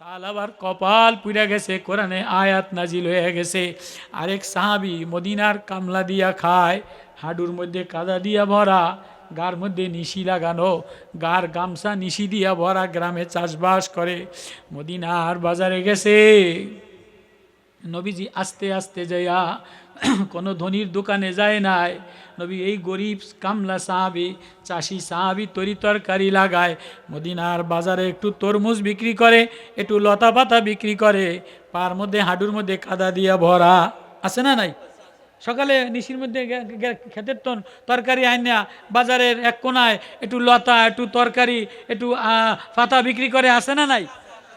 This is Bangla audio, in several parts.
সাহাবার কপাল পুড়ে গেছে, কোরআনে আয়াত নাজিল হয়ে গেছে। আরেক সাহাবি মদিনার কামলা দিয়া খায়, হাডুর মধ্যে কাদা দিয়া ভরা, গার মধ্যে নিশি লাগানো, গার গামছা নিশি দিয়া ভরা, গ্রামে চাষবাস করে, মদিনার বাজারে গেছে। নবীজি আস্তে আস্তে যাইয়া কোনো ধনির দোকানে যায় নাই। নবী এই গরিব কামলা সাহাবি, চাষি সাহাবি তরি তরকারি লাগায়, মদিনার বাজারে একটু তরমুজ বিক্রি করে, একটু লতা পাতা বিক্রি করে, পার মধ্যে হাঁটুর মধ্যে কাদা দিয়া ভরা, আছে না নাই? সকালে নিশির মধ্যে ক্ষেতের তরকারি আইনা বাজারের এক কোনায় একটু লতা, একটু তরকারি, একটু পাতা বিক্রি করে, আছে না নাই?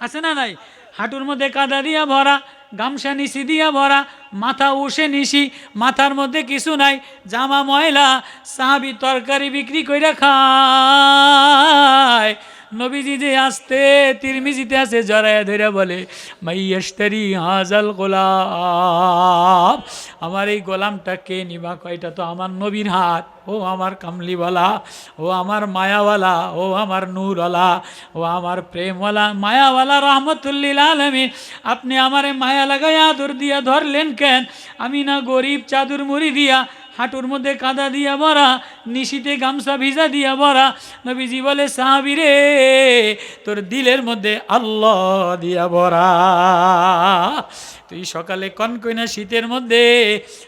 আছে না নাই? হাঁটুর মধ্যে কাদা দিয়া ভরা, গামছা নিশি দিয়া ভরা, মাথা উষে নিশি, মাথার মধ্যে কিছু নাই, জামা ময়লা, সাহাবি তরকারি বিক্রি কইরা খায়। নবীজি যে আসতে তিরমিজিতে আছে, জড়ায়া ধরে বলে, মাইয়াশতারি হাজাল গোলাম, আমার এই গোলামটা কে নিবা? কয়টা তো আমার নবীর হাত। ও আমার কামলিওয়ালা, ও আমার মায়াওয়ালা, ও আমার নূরওয়ালা, ও আমার প্রেমওয়ালা, মায়াওয়ালা রহমতুল্লিল আলামিন, আপনি আমারে মায়া লাগাই আদর দিয়া ধরলেন কেন? আমি না গরিব, চাদর মুড়ি দিয়া, হাঁটুর মধ্যে কাদা দিয়া ভরা, নিশিতে গামছা ভিজা দিয়া ভরা। নবীজি বলে, সাহাবী রে, তোর দিলের মধ্যে আল্লাহ দিয়া ভরা। তুই সকালে কনকইনা শীতের মধ্যে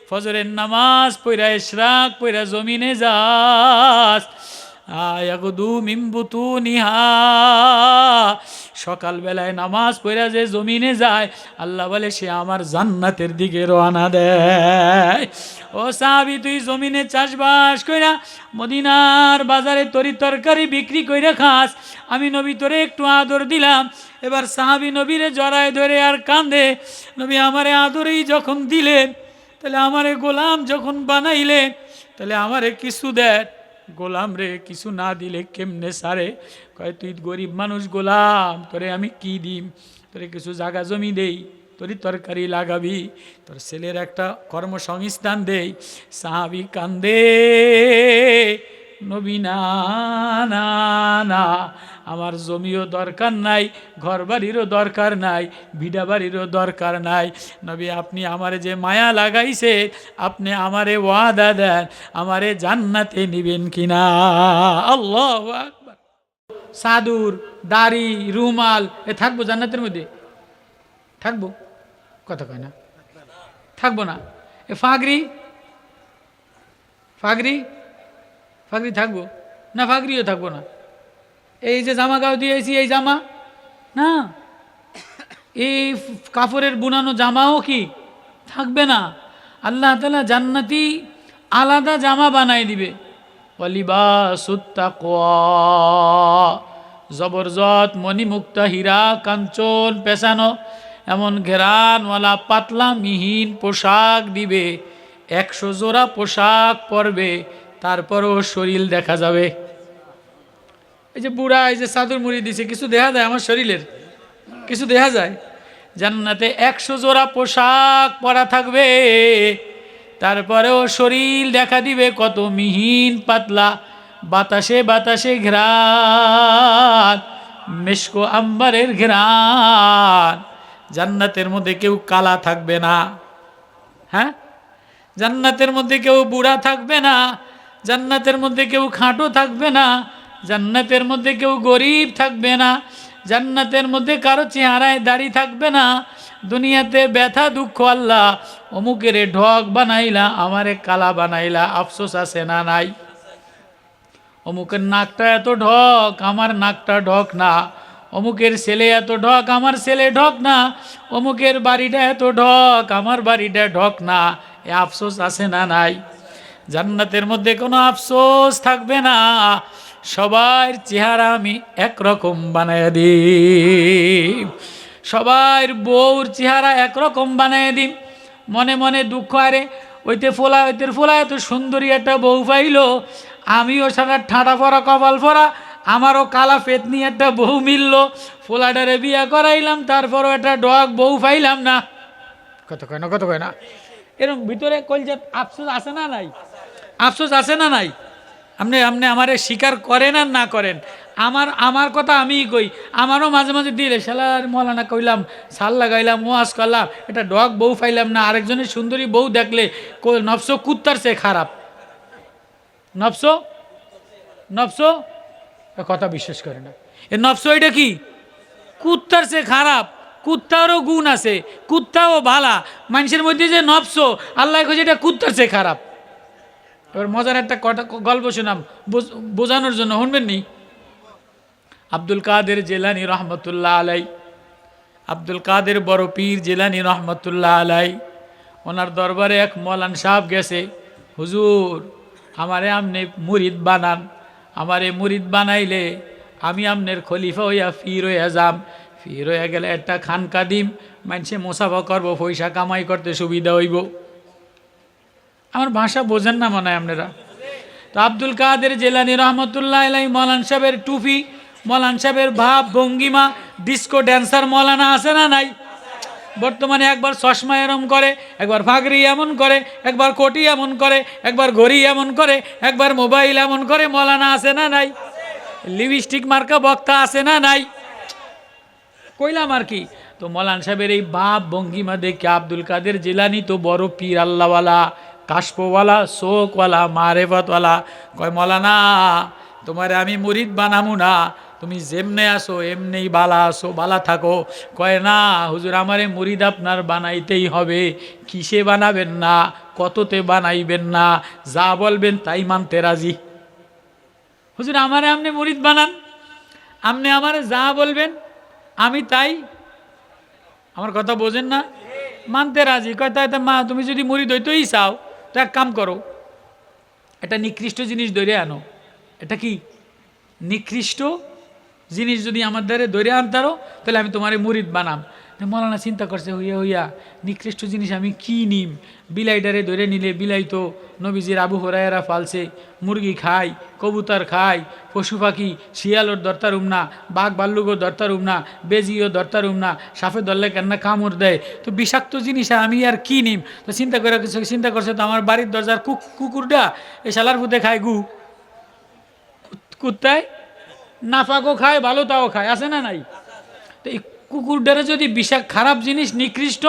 ফজরের নামাজ পইরা, ইশরাক পইরা জমিনে যাস, আয়াগুদু মিম্বুতু নিহা, সকালবেলায় নামাজ পড়া যে জমিনে যায়, আল্লাহ বলে সে আমার জান্নাতের দিকে রওনা দেয়। ও সাহাবী, তুই জমিনে চাষবাস কইরা মদিনার বাজারে তরি তরকারি বিক্রি কইরা খাস, আমি নবী তোরে একটু আদর দিলাম। এবার সাহাবী নবীরে জড়ায় ধরে আর কান্দে, নবী আমারে আদরেই যখন দিলেন, তাহলে আমারে গোলাম যখন বানাইলেন, তাহলে আমারে কিছু দেন। গোলাম রে কিছু না দিলে কেমনে সারে? কয়, তুই গরিব মানুষ গোলাম, তোরে আমি কি দিম? তোরে কিছু জায়গা জমি দেই, তোরই তরকারি লাগাবি, তোর ছেলের একটা কর্মসংস্থান দেই। সাহাবী কান্দে, নবী না না না, আমার জমিও দরকার নাই, ঘর বাড়িরও দরকার নাই, ভিডা বাড়িরও দরকার নাই। নবী আপনি আমারে যে মায়া লাগাইছে, আপনি আমারে ওয়াদা দেন, আমারে জান্নাতে নিবেন কিনা? আল্লাহু আকবার। সাদুর, দাড়ি, রুমাল এ থাকবো জান্নাতের মধ্যে? থাকবো? কথা কয় না, থাকবো না। এ ফাগরি, ফাগরি, ফাগরি থাকবো না? ফাগরিও থাকবো না। এই যে জামা গাও দিয়েছি, এই জামা না, এই কাপড়ের বুনানো জামাও কি থাকবে না? আল্লাহ তাআলা জান্নাতি আলাদা জামা বানাই দিবে। ওয়ালিবাসুত তাকওয়া, জবরজত মণিমুক্তা হীরা কাঞ্চন পেছানো এমন ঘেরানওয়ালা পাতলা মিহিন পোশাক দিবে। 100 জোড়া পোশাক পরবে, তারপরও শরীর দেখা যাবে। এই যে বুড়া, এই যে চাদর মুড়ি দিছে, কিছু দেখা যায় আমার শরীরের? কিছু দেখা যায়? জান্নাতে 100 জোড়া পোশাক পরা থাকবে, তারপরেও শরীর দেখা দিবে কত মিহিন পাতলা, বাতাসে বাতাসে ঘ্রাণ, মেশকো আম্বারের ঘ্রাণ। জান্নাতের মধ্যে কেউ কালা থাকবে না, হ্যাঁ? জান্নাতের মধ্যে কেউ বুড়া থাকবে না, জান্নাতের মধ্যে কেউ খাঁটো থাকবে না, জান্নাতের মধ্যে কেউ গরিব থাকবে না, জান্নাতের মধ্যে কারো চেহারায় দাড়ি থাকবে না। দুনিয়াতে ব্যথা দুঃখ, আল্লাহ অমুকের ঢক বানাইলা, আমারে কালা বানাইলা, আফসোস আছে না নাই? অমুকের নাকটা এত ঢক, আমার নাকটা ঢক না। অমুকের ছেলে এত ঢক, আমার ছেলে ঢক না। অমুকের বাড়িটা এত ঢক, আমার বাড়িটা ঢক না। এ আফসোস আছে না নাই? জান্নাতের মধ্যে কোনো আফসোস থাকবে না, সবার চেহারা আমি একরকম বানায় দিই, সবার বউর চেহারা একরকম বানায় দিই। মনে মনে দুঃখ, আরে ওইতে ফোলা, ওইতের ফোলা এত সুন্দরী একটা বউ পাইল, আমিও সারা ঠাঁটা পরা কপাল পরা, আমারও কালা পেতনি একটা বউ মিলল, ফোলাটারে বিয়া করাইলাম, তারপরও একটা ডগ বউ পাইলাম না। কত কয় না, কত কয় না? এরকম ভিতরে কলজাত আফসোস আছে না নাই? আফসোস আছে না নাই? আপনি আপনি আমারে স্বীকার করেন আর না করেন, আমার কথা আমিই কই। আমারও মাঝে মাঝে দিলে শালার মৌলানা কইলাম, সাল লাগাইলাম, ওয়াজ করলাম, এটা ডগ বউ পাইলাম না, আরেকজনের সুন্দরী বউ দেখলে নফস কুত্তার চেয়ে খারাপ। নফস নফস কথা বিশ্বাস করে না। এ নফস এটা কি? কুত্তার চেয়ে খারাপ। কুত্তারও গুণ আছে, কুত্তাও ভালা। মানুষের মধ্যে যে নফস, আল্লাহ কইছে এটা কুত্তার চেয়ে খারাপ। এবার মজার একটা গল্প শোনাম বোঝানোর জন্য, শুনবেন নি? আব্দুল কাদের জেলানি রহমতুল্লাহ আলাই, আব্দুল কাদের বড় পীর জেলানি রহমতুল্লাহ আলাই, ওনার দরবারে এক মৌলান সাহেব গেছে, হুজুর আমারে আমনে মুরিদ বানান, আমারে মুরিদ বানাইলে আমি আমনের খলিফা হইয়া ফির হইয়া যাম, ফির হইয়া গেলে একটা খানকা দিম, মানুষে মোসাফা করবো, পয়সা কামাই করতে সুবিধা হইব। আমার ভাষা বোঝেন না মনে হয় আপনারা। তো আব্দুল কাদের জেলানি রহমতুল্লাহ আলাই, মৌলান সাহেবের টুপি, মৌলান সাহেবের ভাব ভঙ্গিমা, ডিস্কো ড্যান্সার মৌলানা আছে না নাই? বর্তমানে একবার চশমা এমন করে, একবার ফাগরি এমন করে, একবার কোটি এমন করে, একবার ঘড়ি এমন করে, একবার মোবাইল এমন করে, মৌলানা আছে না নাই? লিপস্টিক মার্কা বক্তা আছে না নাই? কইলাম আর কি। তো মৌলানা সাহেবের এই ভাব ভঙ্গিমা দেখে আব্দুল কাদের জিলানী তো বড় পীর আল্লাহওয়ালা, কাশপওয়ালা, শোকওয়ালা, মারেফতওয়ালা, কয় মৌলানা তোমারে আমি মুরিদ বানামু না, তুমি যেমনে আসো এমনেই বালা আসো, বালা থাকো। কয় না হুজুর আমারে মুরিদ আপনার বানাইতেই হবে। কিসে বানাবেন না, কততে বানাইবেন না, যা বলবেন তাই মানতে রাজি। হুজুর আমারে আপনি মুরিদ বানান, আপনি আমারে যা বলবেন আমি তাই, আমার কথা বোঝেন না, মানতে রাজি। কয় তাই মা তুমি যদি মুরিদ হইতেই চাও তো এক কাম করো, এটা নিকৃষ্ট জিনিস ধরে আনো। এটা কি নিকৃষ্ট জিনিস যদি আমার দ্বারে ধরে আনতারো তাহলে আমি তোমার মুরিদ বানাম। মৌলানা চিন্তা করছে, হইয়া হইয়া নিকৃষ্ট জিনিস আমি কি নিম? বিলাইটারে ধরে নিলে বিলাই তো নবীজির আবু হুরায়রা ফালছে, মুরগি খায়, কবুতর খায়, পশু পাখি, শিয়ালোর দরতারুম না, বাঘ ভাল্লুকও দরতারুম না, বেজিও দরতারুম না, সাফে ধরলে কেননা কামড় দেয়, তো বিষাক্ত জিনিস আমি আর কি নিম? তো চিন্তা করছে তো আমার বাড়ির দরজার কুকুরটা এই শালার ফুতে খায় গু, কুত্তায় নাফাকও খায়, ভালো তাও খায়, আছে না নাই? তো এই কুকুরটারে যদি খারাপ জিনিস নিকৃষ্ট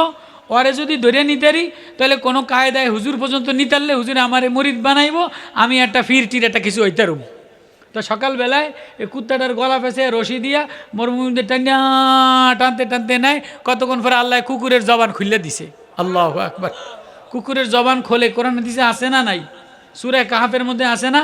ওরে যদি ধরে নিতারি তাহলে কোনো কায়দায় হুজুর পর্যন্ত নিতারলে হুজুরে আমারে মুরিদ বানাইব, আমি একটা ফিরটির একটা কিছু হইতারুম। তো সকালবেলায় এই কুত্তাটার গলা ফেসে রশি দিয়া মরমুদের টানতে টানতে নেয়, কতক্ষণ পরে আল্লাহ কুকুরের জবান খুললে দিছে। আল্লাহু আকবার। কুকুরের জবান খোলে, কোরআনে দিছে আছে না নাই? সূরা কাহাফের মধ্যে আছে না?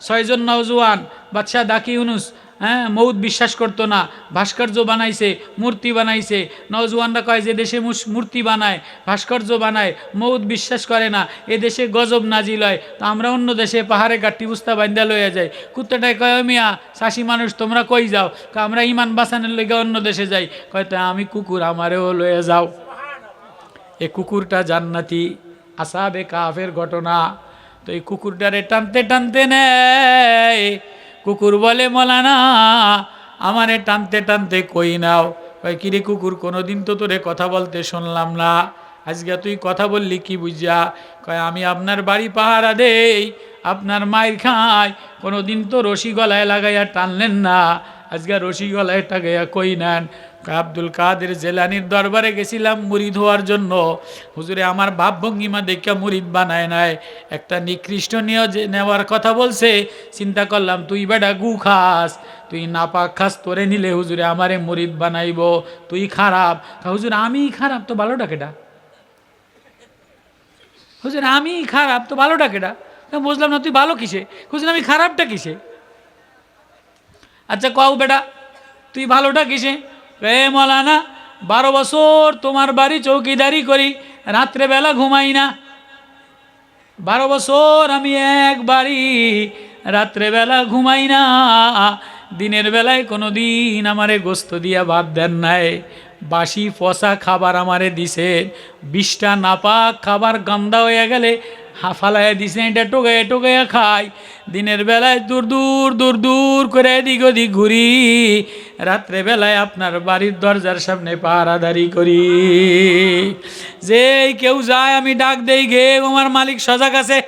6 জন নওজোয়ান বাদশাহ দাকি ইউনুস, হ্যাঁ, মৌত বিশ্বাস করতো না, ভাস্কর্য বানাইছে, মূর্তি বানাইছে। নওজোয়ানরা কয় যে দেশে মূর্তি বানায়, ভাস্কর্য বানায়, মৌত বিশ্বাস করে না, এ দেশে গজব নাজিল হয়, তো আমরা অন্য দেশে পাহাড়ে গাঠি বুস্তা বান্ধা লইয়া যাই। কুত্তাটায় কয় মিয়া চাষি মানুষ তোমরা কই যাও? আমরা ইমান বাঁচানোর লেগে অন্য দেশে যাই। কয় তা আমি কুকুর আমারেও লইয়া যাও। এ কুকুরটা জান্নাতি, আসহাবে কাফের ঘটনা। তো এই কুকুরটারে টানতে টানতে নেয়, কুকুর বলে মৌলানা আমারে টানতে টানতে কই নাও। কয় কিরে কুকুর, কোনোদিন তো তোরে কথা বলতে শুনলাম না, আজকে তুই কথা বললি কি বুঝা? কয় আমি আপনার বাড়ি পাহারা দেই, আপনার মায়ের খাই, কোনোদিন তো রশি গলায় লাগাইয়া টানলেন না, আজকে রশি গলায় টাগাইয়া কই নেন? আব্দুল কাদের জেলানির দরবারে গেছিলাম মুরিদ হওয়ার জন্য, হুজুরে আমার ভাবভঙ্গিমা দেখা মুরিদ বানায় নাই, একটা নিকৃষ্ট নিয়ে নেওয়ার কথা বলছে। চিন্তা করলাম তুই বেটা গু খাস, তুই নাপাক খাস, তোরে নিলে হুজুরে আমারে মুরিদ বানাইব, তুই খারাপ। হুজুর আমি খারাপ তো ভালোটা কেটা? হুজুর আমি খারাপ তো ভালোটা কেটা? বুঝলাম না, তুই ভালো কিসে? হুজুর আমি খারাপটা কিসে? আচ্ছা কও বেটা তুই ভালোটা কিসে? এ মৌলানা 12 বছর তোমার বাড়ি চৌকিদারি করি, রাত্রেবেলা ঘুমাই না। 12 বছর আমি এক বাড়ি, রাত্রেবেলা ঘুমাই না, দিনের বেলায় কোনো দিন আমারে গোস্ত দিয়া ভাত দেন নাই, বাসি পচা খাবার আমারে দিছে, 20টা নাপাক খাবার গান্দা হয়ে গেলে ফালাইয়া দিছে, এটা টোকাইয়া টোকাইয়া খাই। দিনের বেলায় দূর দূর দূর দূর করে এদিক ওদিক ঘুরি, রাত্রে বেলায় আপনার বাড়ির দরজার সামনে পাহারাদারি করি। যেই কেউ যায় আমি ডাক দেই, গে আমার মালিক সজাগ আছে।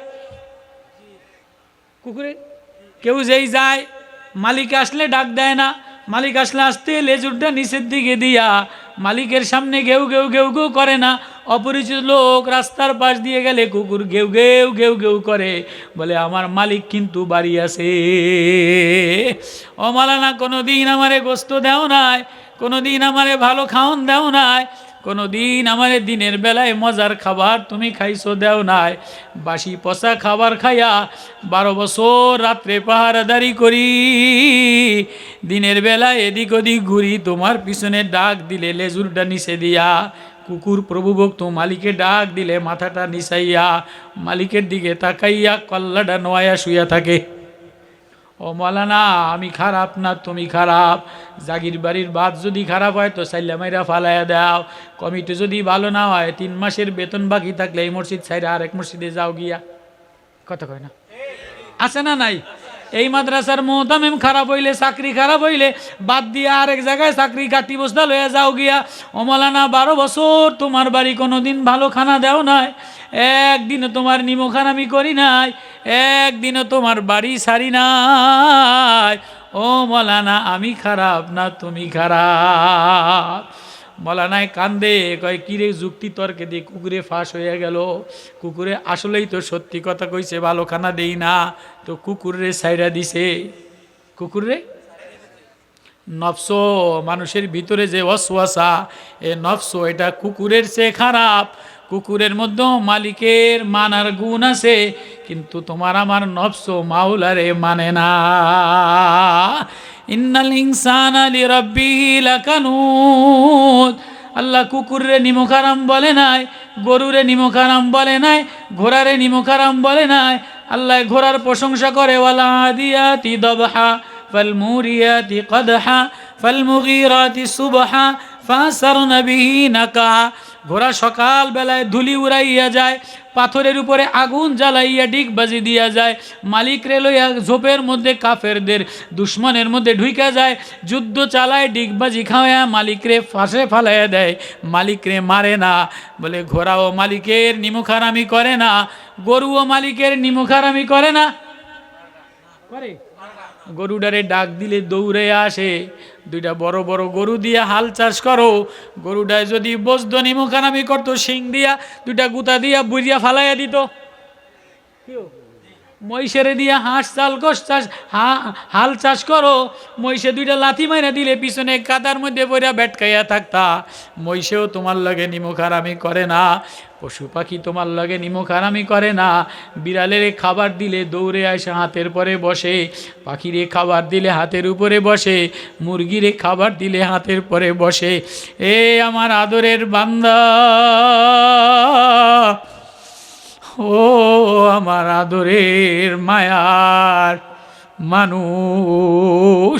কুকুরে কেউ যেই যায় মালিক আসলে ডাক দেয় না, মালিক আসলে আসতে লেজুরটা নিচের দিকে দিয়া মালিকের সামনে ঘেউ ঘেউ ঘেউ ঘেউ করে না। অপরিচিত লোক রাস্তার পাশ দিয়ে গেলে কুকুর ঘেউ ঘেউ ঘেউ ঘেউ করে, বলে আমার মালিক কিন্তু বাড়ি আছে। ও মালানা, কোনো দিন আমারে গোস্ত দেও নাই, কোনো দিন আমারে ভালো খাওন দেও নাই, কোনো দিন আমারে দিনের বেলায় মজার খাবার তুমি খাইছো দেও নাই। বাসি পচা খাবার খাইয়া 12 বছর রাত্রে পাহারাদারি করি, দিনের বেলায় এদিক ওদিক ঘুরি, তোমার পিছনে ডাক দিলে লেজুরটা নিচে দিয়া, কুকুর প্রভুভক্ত মালিকে ডাক দিলে মাথাটা নিচাইয়া মালিকের দিকে তাকাইয়া কল্লাটা নোয়া শুইয়া থাকে। ও মালানা, আমি খারাপ না তুমি খারাপ? জাগির বাড়ির বাদ যদি খারাপ হয় তো সাইলা মাইরা ফালাইয়া দাও। কমিটি যদি ভালো না হয় 3 মাসের বেতন বাকি থাকলে এই মসজিদ ছাইরা আরেক মসজিদে যাও গিয়া। কথা কয় না? আছে না নাই? এই মাদ্রাসার মোহতামিম খারাপ হইলে, চাকরি খারাপ হইলে বাদ দিয়ে আরেক জায়গায় চাকরি গাটি বস্তা লইয়া যাও গিয়া। ও মালানা, 12 বছর তোমার বাড়ি কোনো দিন ভালো খানা দেও নাই, একদিনও তোমার নিমখান আমি করি নাই, একদিনও তোমার বাড়ি সারি নাই। ও মৌলানা, আমি খারাপ না তুমি খারাপ? মৌলানায় কান্দে, কয় কিরে যুক্তি তর্কে দিয়ে কুকুরে ফাঁস হয়ে গেল। কুকুরে আসলেই তো সত্যি কথা কইছে, ভালো খানা দেই না, তো কুকুরে সাইরা দিছে। কুকুরে নফস, মানুষের ভিতরে যে ওয়াসওয়াসা, এ নফস এটা কুকুরের চেয়ে খারাপ। কুকুরের মধ্যে মালিকের মানার গুণ আছে, কিন্তু তোমার আমার নফস মাওলারে মানে না। ইন্নাল ইনসানা লিরাব্বিহি লাকানুত। আল্লাহ কুকুরে নিমখারাম বলে নাই, গরুরে নিমখারাম বলে নাই, ঘোড়ারে নিমখারাম বলে নাই। আল্লাহ ঘোড়ার প্রশংসা করে, ওয়ালা আদিয়াতি দবহা ফালমুরিয়াতি কদহা ফালমুগীরাতি সুবহা ফাসারনা বিহি নাকা। ঘোড়া সকাল বেলায় ধুলি উড়াইয়া যায়, পাথরের উপরে আগুন জ্বালাইয়া ডিগবাজি দিয়া যায়, মালিক রে লইয়া ঝোপের মধ্যে কাফেরদের দুশ্মনের মধ্যে ঢুইকা যায়, যুদ্ধ চালায়, ডিগবাজি খাওয়া মালিক রে ফাঁসে ফালাইয়া দেয়, মালিক রে মারে না। বলে ঘোড়াও মালিকের নিমুখারামি করে না, গরুও মালিকের নিমুখারামি করে না। করে? গরুডারে ডাক দিলে দৌড়ে আসে। 2টা বড় বড় গরু দিয়ে হাল চাষ করো, গরুডায় যদি বসতো নিমুখানামি করতো, শিং দিয়া 2টা গুতা দিয়া বুঝিয়া ফালাইয়া দিত। মহিষেরে দিয়া হাঁস চাল গোস চাষ হাল চাষ করো, মহিষে 2টা লাথি মাইরা দিলে পিছনে কাদার মধ্যে পড়া বেটকাইয়া থাকতা। মহিষেও তোমার লগে নিমুখারামি করে না, পশু পাখি তোমার লগে নিমুখারামি করে না। বিড়ালের খাবার দিলে দৌড়ে আসে হাতের পরে বসে, পাখিরে খাবার দিলে হাতের উপরে বসে, মুরগিরে খাবার দিলে হাতের পরে বসে। এ আমার আদরের বান্দা, ও আমার আদরের মায়ার মানুষ,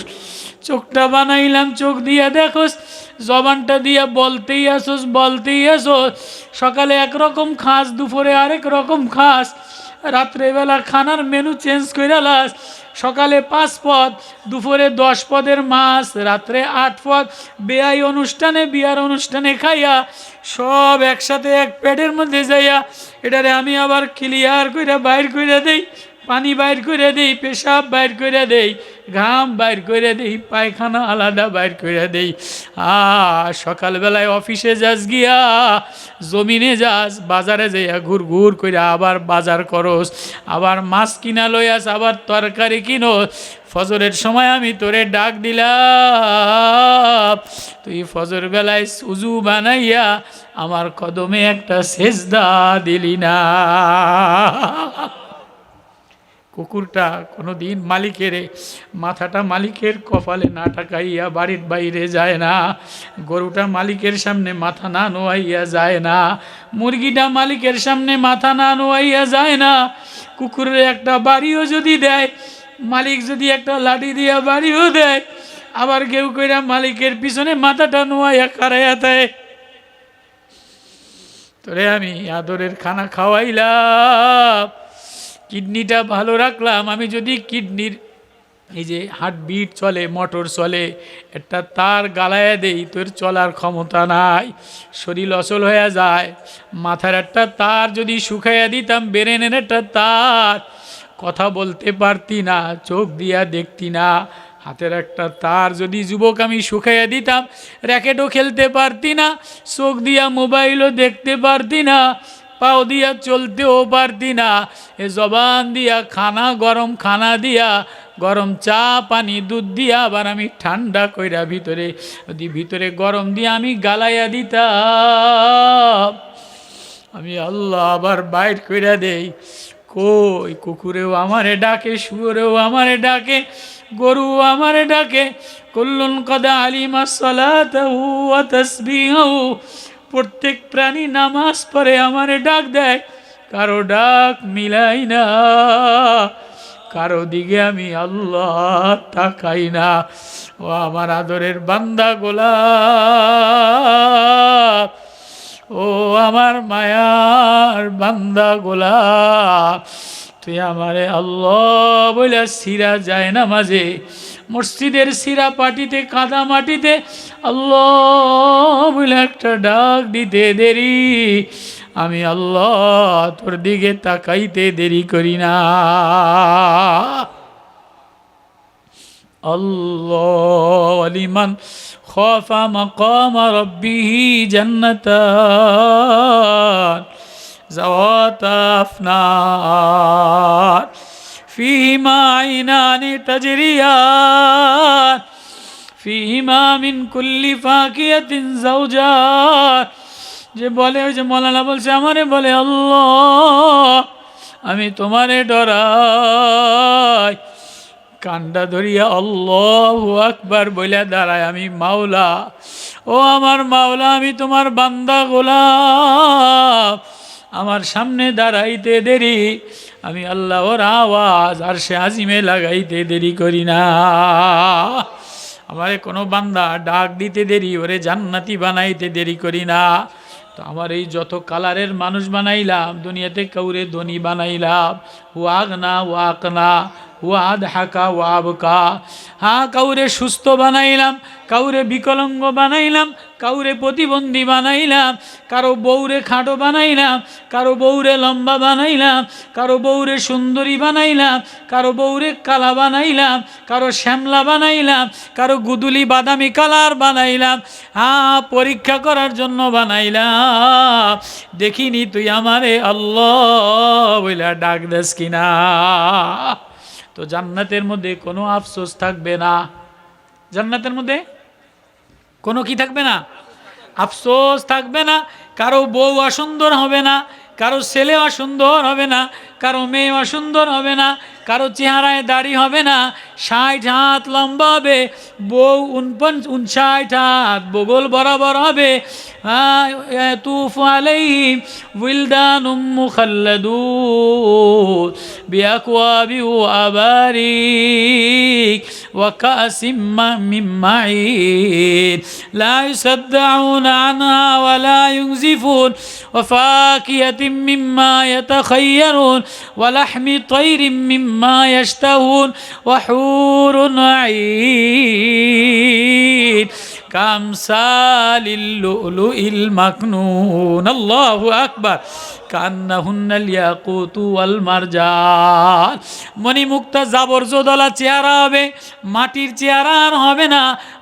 চোখটা বানাইলাম, চোখ দিয়া দেখোস, জবানটা দিয়া বলতেই আসোস, বলতেই আসোস। সকালে একরকম খাস, দুপুরে আরেক রকম খাস, রাত্রেবেলা খানার মেনু চেঞ্জ করে লাস। সকালে 5 পদ, দুপুরে 10 পদের মাছ, রাত্রে 8 পদ, বিয়াই অনুষ্ঠানে বিয়ার অনুষ্ঠানে খাইয়া সব একসাথে এক পেটের মধ্যে যাইয়া এটারে আমি আবার ক্লিয়ার করে বাইর করে দেই, পানি বাইর করে দেই, পেশাব বাইর করে দেই, ঘাম বাইর করে দেই, পায়খানা আলাদা বাইর করে দেই। সকালবেলায় অফিসে যাস গিয়া, জমিনে যাস, বাজারে যাইয়া ঘুর ঘুর করে আবার বাজার করস, আবার মাছ কিনা লইয়াস, আবার তরকারি কিনোস। ফজরের সময় আমি তোরে ডাক দিলাম, তুই ফজর বেলায় উজু বানাইয়া আমার কদমে একটা সেজদা দিলি না। কুকুরটা কোনো দিন মালিকের মাথাটা মালিকের কপালে না টাকাইয়া বাড়ির বাইরে যায় না, গরুটা মালিকের সামনে মাথা না নোয়াইয়া যায় না, মুরগিটা মালিকের সামনে মাথা না নোয়াইয়া যায় না। কুকুরের একটা বাড়িও যদি দেয়, মালিক যদি একটা লাঠি দিয়া বাড়িও দেয়, আবার কেউ কইরা মালিকের পিছনে মাথাটা নোয়াইয়া কারাইয়া দেয়। তোরে আমি আদরের খানা খাওয়াইলাম, কিডনিটা ভালো রাখলাম। আমি যদি কিডনির এই যে হার্টবিট চলে, মোটর চলে, একটা তার গালায় দেই, তোর চলার ক্ষমতা নাই, শরীর অচল হয়ে যায়। মাথার একটা তার যদি শুকাইয়া দিতাম, ব্রেনের একটা তার, কথা বলতে পারতি না, চোখ দিয়া দেখতি না, হাতের একটা তার যদি যুবক আমি শুকাইয়া দিতাম, র্যাকেটও খেলতে পারতি না, চোখ দিয়া মোবাইলও দেখতে পারতি না, পাও দিয়া চলতেও পারতি না, এ জবান দিয়া খানা, গরম খানা দিয়া, গরম চা পানি দুধ দিয়া আবার আমি ঠান্ডা কইরা ভিতরে গরম দিয়া আমি গালাইয়া দিতাম। আমি আল্লাহ আবার বাইর কইরা দেই, কই কুকুরেও আমারে ডাকে, শুয়োরেও আমারে ডাকে, গরুও আমারে ডাকে, কুল্লুন কদ আলিমা সালাতাহু ওয়া তাসবিহাহু, প্রত্যেক প্রাণী নামাজ পড়ে আমারে ডাক দেয়, কারো ডাক মিলাই না, কারো দিকে আমি আল্লাহ তাকাই না। ও আমার আদরের বান্দা গোলাপ, ও আমার মায়ার বান্দা গোলাপ, তুই আমারে আল্লাহ বলে সিরা যায় না মাঝে, মসজিদের সিরা পাটিতে কাদা মাটিতে আল্লাহ বলে একটা ডাক দিতে দেরি, আমি আল্লাহ তোর দিকে তাকাইতে দেরি করি না। আল্লাহ লিমান খাফা মাকাম রাব্বিহি জান্নাতান যাওয়াতা আফনান ফীহিমা আইনানি তাজরিয়ান ফীহিমা মিন কুল্লি ফাকিয়াতিন যাওজান। যে বলে, ওই যে মৌলানা বলছে আমারে বলে আল্লাহ আমি তোমারে ডরাই, কান্ডা ধরিয়া আল্লাহু আকবার বইলা দাঁড়ায়, আমি মাওলা, ও আমার মাওলা আমি তোমার বান্দা গোলাম, আমার সামনে দাঁড়াইতে দেরি, আমি আল্লাহর আওয়াজ আরশে আজিমে লাগাইতে দেরি করি না। আমারে কোনো বান্দা ডাক দিতে দেরি, ওরে জান্নাতি বানাইতে দেরি করি না। তো আমার এই যত কালারের মানুষ বানাইলাম দুনিয়াতে, কাউরে ধনী বানাইলাম, ওয়াগনা ওয়াকনা ওয়াদ হাকা ওয়াবকা, হ্যাঁ কাউরে সুস্থ বানাইলাম, কাউরে বিকলাঙ্গ বানাইলাম, কাউরে প্রতিবন্ধী বানাইলাম, কারো বউরে খাটো বানাইলাম, কারো বউরে লম্বা বানাইলাম, কারো বউরে সুন্দরী বানাইলাম, কারো বউরে কালা বানাইলাম, কারো শ্যামলা বানাইলাম, কারো গুদুলি বাদামি কালার বানাইলাম, হ্যাঁ পরীক্ষা করার জন্য বানাইলাম, দেখিনি তুই আমারে আল্লাহ বইলা ডাক দেস কিনা। তো জান্নাতের মধ্যে কোনো আফসোস থাকবে না, জান্নাতের মধ্যে কোনো কি থাকবে না, আফসোস থাকবে না, কারো বউ অসুন্দর হবে না, কারো ছেলে অসুন্দর হবে না, কারো মেয়ে অসুন্দর হবে না, কারো চেহারায় দাড়ি হবে না, 60 হাত লম্বা হবে, বউ 59 হাত বগল বরাবর হবে, ইয়াতুফু আলাইহিম উইলদানুম মুখাল্লাদুন বিআকওয়াবি ওয়া আবারিক ওয়া কাসিম মিন মাঈন লা ইউসাদদাউনা আনহা ওয়া লা ইউনজিফুন ওয়া ফাকিহাতিন মিম্মা ইয়াতাখায়্যারুন ওয়া লাহমি তায়রিন মিম্মা ইয়াশতাহুন ওয়া হুরুন আইন কামসালিল লুলুইল মাকনুন। আল্লাহু আকবার। কান্নাহুন্নাল ইয়াকুতু ওয়াল মারজান। মণিমুক্তা জাবরজদলা চেহারা হবে, মাটির চেহারা আর হবে না,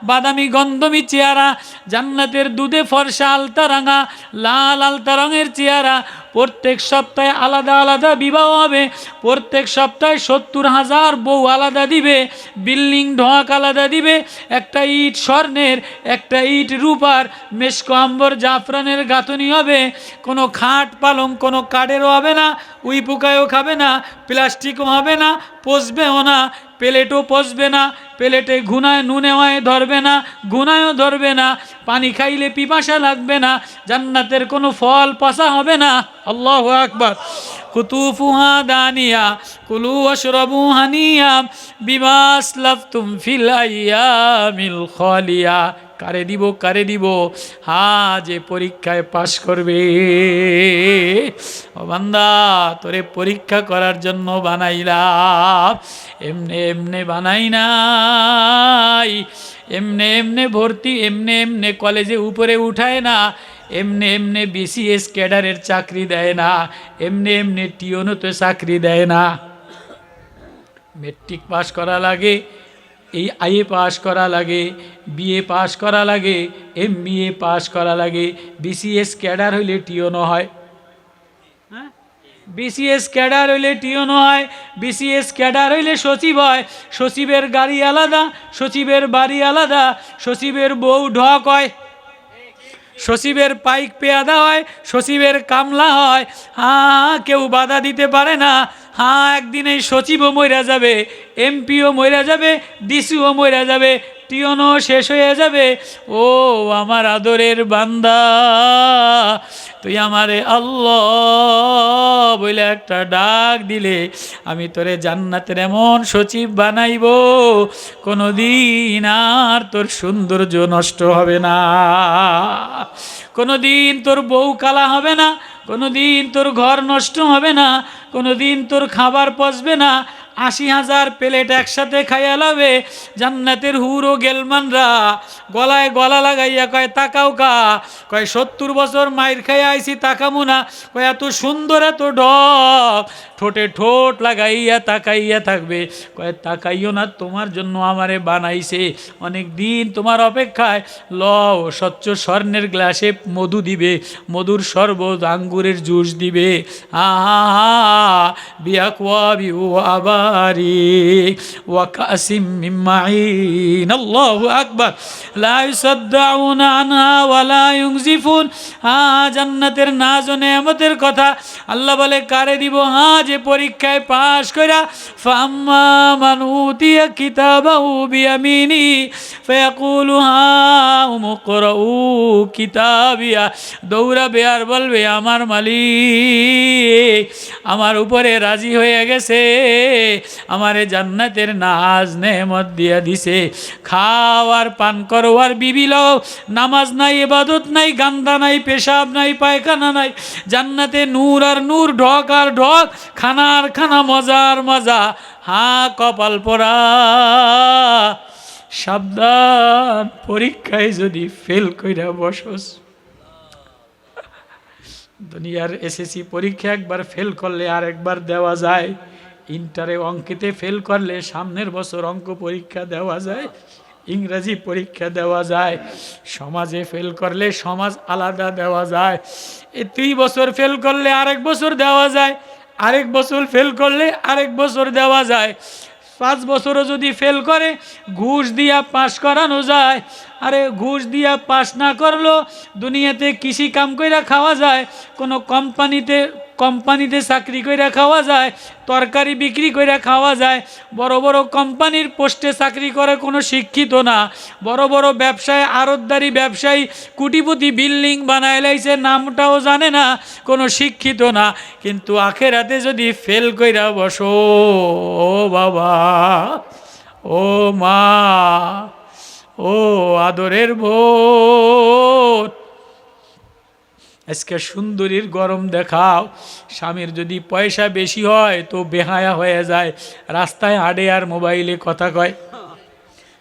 বাদামি গন্ধমি চেহারা, জান্নাতের দুধে ফর্সা আলতারাঙা লাল আলতা রঙের চেহারা। প্রত্যেক সপ্তাহে আলাদা আলাদা বিবাহ হবে, প্রত্যেক সপ্তাহে 70,000 বউ আলাদা দিবে, বিল্ডিং ঢোক আলাদা দিবে, একটা ইট স্বর্ণের, একটা ইট রূপার, মেশকো আম্বর জাফরানের গাঁথনি হবে, কোনো খাট পালং কোনো কাঠেরও হবে না, উই পোকায়ও খাবে না, প্লাস্টিকও হবে না, পচবেও না, প্লেটও পচবে না, প্লেটে ঘুনায় নুনে হয় ধরবে না, ঘুনায়ও ধরবে না, পানি খাইলে পিপাসা লাগবে না, জান্নাতের কোনো ফল পচা হবে না। আল্লাহু আকবার। কুতুফুহা দানিয়া কুলু ওয়াশরাবু হানিয়া বিমা আসলাফতুম ফিল আইয়ামিল খালিয়া। কারে দিব, কারে দিব? হ্যাঁ, যে পরীক্ষায় পাশ করবে। ও বান্দা, তোরে পরীক্ষা করার জন্য বানাইলাম, এমনে এমনে বানাই নাই, এমনে এমনে ভর্তি, এমনে এমনে কলেজে উপরে উঠায় না, এমনে এমনে BCS ক্যাডারের চাকরি দেয় না, এমনে এমনে টিওনোতে চাকরি দেয় না। মেট্রিক পাস করা লাগে, এই আইএ পাস করা লাগে, বিএ পাস করা লাগে, এমবিএ পাস করা লাগে। বিসিএস ক্যাডার হইলে টিওনো হয়, হ্যাঁ, বিসিএস ক্যাডার হইলে টিওনো হয়, বিসিএস ক্যাডার হইলে সচিব হয়। সচিবের গাড়ি আলাদা, সচিবের বাড়ি আলাদা, সচিবের বউ ঢক হয়, সচিবের পাইক পেয়াদা হয়, সচিবের কামলা হয়। হ্যাঁ, কেউ বাধা দিতে পারে না। হ্যাঁ, একদিন এই সচিবও মইরা যাবে, এমপিও মইরা যাবে, ডিসিও মইরা যাবে, টিওনও শেষ হয়ে যাবে। ও আমার আদরের বান্দা, তুই আমারে আল্লাহ বলে একটা ডাক দিলে আমি তোরে জান্নাতের এমন সচিব বানাইব, কোনো দিন আর তোর সৌন্দর্য নষ্ট হবে না, কোনো দিন তোর বউ কালা হবে না, কোনো দিন তোর ঘর নষ্ট হবে না, কোনো দিন তোর খাবার পচবে না। ৮০,০০০ প্লেট একসাথে খাইয়া লাবে। জান্নাতের হুর ও গেলমানরা গলায় গলা লাগাইয়া কয় তাকাও কা, কয় ৭০ বছর মাইর খাইয়া আইছি তাকামু না, কয় এত সুন্দর এত ঢক, ঠোঁটে ঠোঁট লাগাইয়া তাকাইয়া থাকবে। কয় তাকাইও না, তোমার জন্য আমারে বানাইছে, অনেক দিন তোমার অপেক্ষায়। লও, স্বচ্ছ স্বর্ণের গ্লাসে মধু দিবে, মধুর শরবত, আঙ্গুরের জুস দিবে। আহা বিয়াকওয়াবি ওয়া আবারিক ওয়া কাসিম মিন মাইন। আল্লাহু আকবার। লা ইউসাদ্দাউনা আনহা ওয়া লা ইউনজিফুন। জান্নাতের নাজ ও নেয়ামতের কথা আল্লাহ বলে কারে দিব? যে পরীক্ষায় পাশ কইরা ফাম্মা মান উতিয়া কিতাবাহু বিয়ামিনি ফায়াকুলু মুকরাউ কিতাবিয়া, দৌড়াবে আর বলবে আমার মালিক আমার উপরে রাজি হয়ে গেছে, আমারে জান্নাতের নাজ নেয়ামত দিয়া দিছে। খাও আর পান করো আর বিবি লও, নামাজ নাই, ইবাদত নাই, গান্দা নাই, পেশাব নাই, পায়খানা নাই, জান্নাতে নূর আর নূর, ঢক আর ঢক, খানা আর খানা, মজা আর মজা। কপাল পোড়া, সাবধান, পরীক্ষায় যদি ফেল কইরা বসস। দুনিয়ার এসএসসি পরীক্ষা একবার ফেল করলে আর একবার দেওয়া যায়, ইন্টারে অঙ্কেতে ফেল করলে সামনের বছর অঙ্ক পরীক্ষা দেওয়া যায়, ইংরেজি পরীক্ষা দেওয়া যায়, সমাজে ফেল করলে সমাজ আলাদা দেওয়া যায়, 3 বছর ফেল করলে আরেক বছর দেওয়া যায়, আরেক বছর ফেল করলে আরেক বছর দেওয়া যায়, 5 বছরও যদি ফেল করে ঘুষ দিয়া পাশ করানো যায়। আরে ঘুষ দিয়া পাশ না করলো দুনিয়াতে কৃষি কাম কইরা খাওয়া যায়, কোনো কোম্পানিতে চাকরি কইরা খাওয়া যায়, তরকারি বিক্রি কইরা খাওয়া যায়। বড় বড় কোম্পানির পোস্টে চাকরি করে কোনো শিক্ষিত না, বড় বড় ব্যবসায় আড়তদারি ব্যবসায়ী কোটিপতি বিল্ডিং বানায় লাইছে, নামটাও জানে না, কোনো শিক্ষিত না। কিন্তু আখেরাতে যদি ফেল কইরা বসো, ও বাবা, ও মা, ও আদরের বোন, আজকে সুন্দরীর গরম দেখাও। স্বামীর যদি পয়সা বেশি হয় তো বেহায়া হয়ে যায়, রাস্তায় হাঁটে আর মোবাইলে কথা কয়।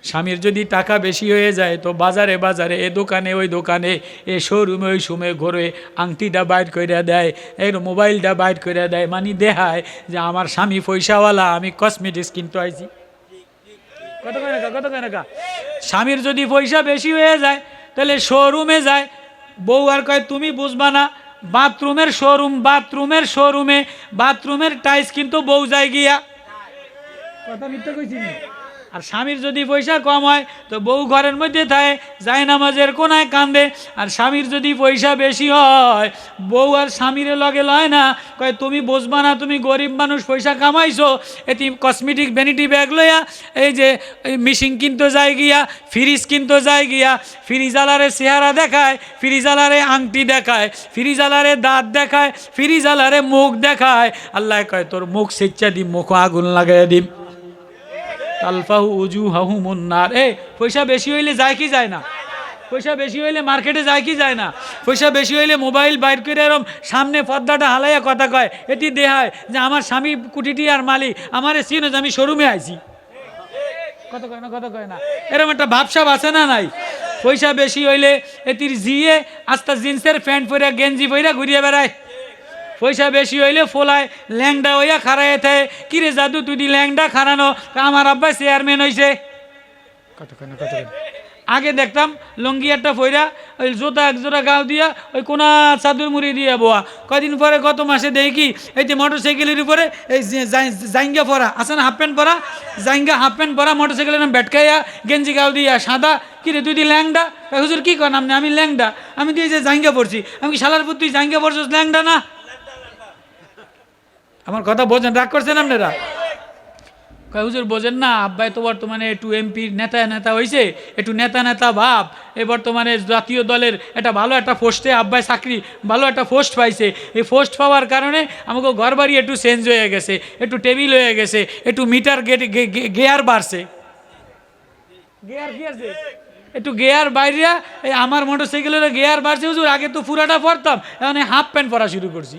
স্বামীর যদি টাকা বেশি হয়ে যায় তো বাজারে বাজারে, এ দোকানে ওই দোকানে, এ শোরুমে ওই সময় ঘরে আংটিটা বাইট করে দেয়, এর মোবাইলটা বাইট করে দেয়, মানে দেখায় যে আমার স্বামী পয়সাওয়ালা, আমি কসমেটিক্স কিনতে আইছি। কত কয় না। স্বামীর যদি পয়সা বেশি হয়ে যায় তাহলে শোরুমে যায়, বউ আর কয় তুমি বুঝবা না, বাথরুমের শোরুমে বাথরুমের টাইলস কিন্তু বউ যায় গিয়া। কথা মিথ্যা কইছি। আর স্বামীর যদি পয়সা কম হয় তো বউ ঘরের মধ্যে থাকে, যায় নামাজের কোনায় কান্দে। আর স্বামীর যদি পয়সা বেশি হয় বউ আর স্বামীর লগে লয় না, কয় তুমি বুঝবা না, তুমি গরিব মানুষ, পয়সা কামাইছো, এটি কসমেটিক ভ্যানিটি ব্যাগ লইয়া এই যে মেশিন কিনতে যায় গিয়া, ফ্রিজ কিনতে যায় গিয়া, ফ্রিজালারে চেহারা দেখায়, ফ্রিজালারে আংটি দেখায়, ফ্রিজালারে দাঁত দেখায়, ফ্রিজালারে মুখ দেখায়। আল্লাহ কয় তোর মুখ সেচ্চা দিম, মুখ আগুন লাগাইয়া দিম। তালফাহু উজুহাহুমুন নার। পয়সা বেশি হইলে যায় কি যায় না? পয়সা বেশি হইলে মার্কেটে যায় কি যায় না? পয়সা বেশি হইলে মোবাইল বাইর করে এরম সামনে পর্দাটা হালাইয়া কথা কয়, এটি দেখায় যে আমার স্বামী কুটিটি আর মালিক, আমারে চিনো যে আমি শোরুমে আইছি। কত কয় না, এরকম একটা ভাবসাব আছে না নাই? পয়সা বেশি হইলে এটির জিয়ে আস্তা জিন্সের প্যান্ট পরে গেঞ্জি পরে ঘুরিয়ে বেড়ায়। পয়সা বেশি হইলে ফোলায় ল্যাংডা হইয়া খাড়াইয়া থাকে, কিরে জাদু তুই ল্যাংডা খাড়ানো, আমার আব্বা চেয়ারম্যান হয়েছে। কতক্ষণ আগে দেখতাম লঙ্গি একটা ফইরা ওই জোতা এক জোড়া গাও দিয়া ওই কোনা চাদর মুড়ি দিয়া বোয়া, কয়দিন পরে গত মাসে দেখি এই যে মোটর সাইকেলের উপরে এই জাইঙ্গা পরা আছে না, হাফ প্যান্ট পরা, জাইঙ্গা হাফ প্যান্ট পরা, মোটর সাইকেলের নাম বেটকাইয়া গেঞ্জি গাও দিয়া সাদা, কিরে তুই ল্যাংডা, হুজুর কি কর নাম, আমি ল্যাংডা, আমি তুই যে জাইঙ্গা পড়ছি, আমি কি শালার পুত তুই জাইঙ্গা পড়ছিস ল্যাংডা না? আমার কথা বোঝেন, রাগ করছেন আপনারা? হুজুর বোঝেন না, আব্বাই তো বর্তমানে একটু এমপির নেতা হয়েছে, একটু নেতা ভাব, এই বর্তমানে জাতীয় দলের একটা ভালো একটা পোস্টে আব্বাই চাকরি ভালো একটা পোস্ট পাইছে, এই পোস্ট পাওয়ার কারণে আমাকে ঘর বাড়ি একটু চেঞ্জ হয়ে গেছে, একটু টেবিল হয়ে গেছে, একটু মিটার গেয়ার বাড়ছে, একটু গেয়ার বাইরিয়া এই আমার মোটর সাইকেলের গেয়ার বাড়ছে হুজুর, আগে তো পুরাটা পরতাম, এখন হাফ প্যান্ট পরা শুরু করছি।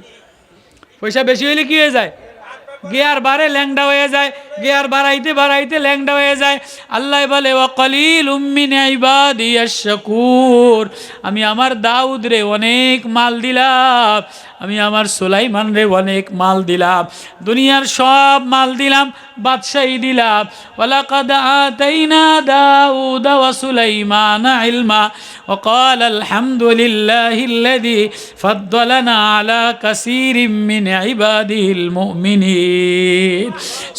পয়সা বেশি হইলে কি হয়ে যায়, গিয়ার বাড়ে ল্যাংডা হয়ে যায়, গিয়ার বাড়াইতে বাড়াইতে ল্যাংডা হয়ে যায়। আল্লাহ বলে ওয়াকালিলুম মিন ইবাদিয়াশ শাকুর, আমি আমার দাউদ রে অনেক মাল দিলাম, আমি আমার সুলাইমান রে অনেক মাল দিলাম, দুনিয়ার সব মাল দিলাম, বাদশাহী দিলাম। ওয়ালাকাদ আতাইনা দাউদা ওয়া সুলাইমানা ইলমা ওয়া ক্বালা আলহামদুলিল্লাহিল্লাযী ফাদ্দালানা আলা কাসীরিম মিন ইবাদিহিল মুমিনিন।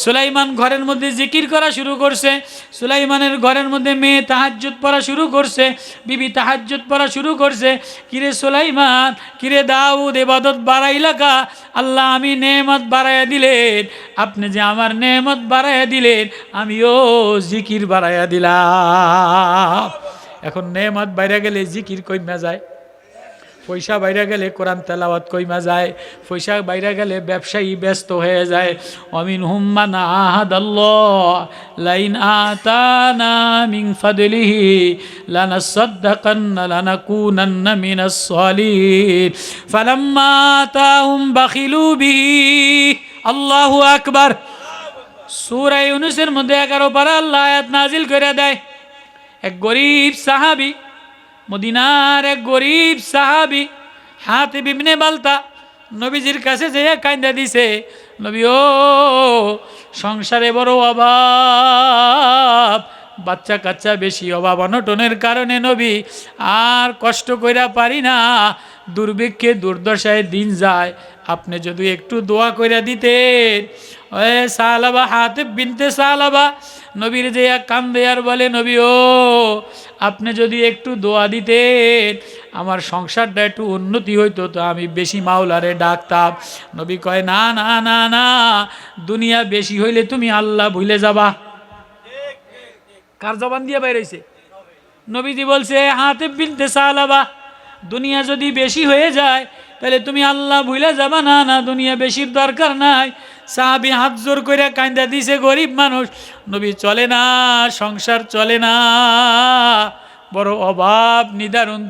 সুলাইমান ঘরের মধ্যে জিকির করা শুরু করছে, সুলাইমানের ঘরের মধ্যে মেয়ে তাহাজ্জুদ পড়া শুরু করছে, বিবি তাহাজ্জুদ পড়া শুরু করছে। কিরে সুলাইমান, কিরে দাউদ, ইবাদত বাড়াইলা কা? আল্লাহ আমি নেমত বাড়াইয়া দিলেন, আপনি যে আমার নেমত বাড়াইয়া দিলেন, আমিও জিকির বাড়াইয়া দিলাম। এখন নেমত বাইরে গেলে জিকির কইমা যায়, পয়সা বাইরে গেলে কোরআন তেলাওয়াত কইমা যায়, পয়সা বাইরে গেলে ব্যবসায়ী ব্যস্ত হয়ে যায়। অমিন হুম্মান আহাদাল্লাহ লাইন আতানা মিন ফাদলিহি লানাসাদ্দাকান্না লানাকুনান্না মিনাস সালিহিন ফালাম্মা আতাহুম বাখিলু বিহি। আল্লাহু আকবার। সূরা ইউনূসের মধ্যে 11 পারা আল্লাহ আয়াত নাজিল করে দেয়। এক গরিব সাহাবী, মদিনার এক গরিব সাহাবী হাতিব ইবনে বালতা নবীজির কাছে যেয়ে কান্দা দিছে, নবী ও সংসারে বড় অভাব, বাচ্চা কাচ্চা বেশি, অভাব অনটনের কারণে নবী আর কষ্ট কইরা পারি না, দুর্ভিক্ষে দুর্দশায় দিন যায়, আপনি যদি একটু দোয়া কইরা দিতেন। ওই সালাবা হাতিব বিনতে সালাবা নবীর যে কান্দে আর বলে, নবী ও আপনি যদি একটু দোয়া দিতেন, আমার সংসারটা একটু উন্নতি হইতো, তো আমি বেশি মাওলারে ডাকতাম। নবী কয় না না না না, দুনিয়া বেশি হইলে তুমি আল্লাহ ভুলে যাবা। কার জবান দিয়ে বাইরেছে? নবীজি বলছে হাতিব বিনতে সালাবা, দুনিয়া যদি বেশি হয়ে যায় তাহলে তুমি আল্লাহ ভুলে যাবা না, না দুনিয়া বেশির দরকার নাই। সাহাবী হাত জোর করে কান্দা দিছে, গরিব মানুষ, নবী চলে না, সংসার চলে না, বড় অভাব নিদারুণ,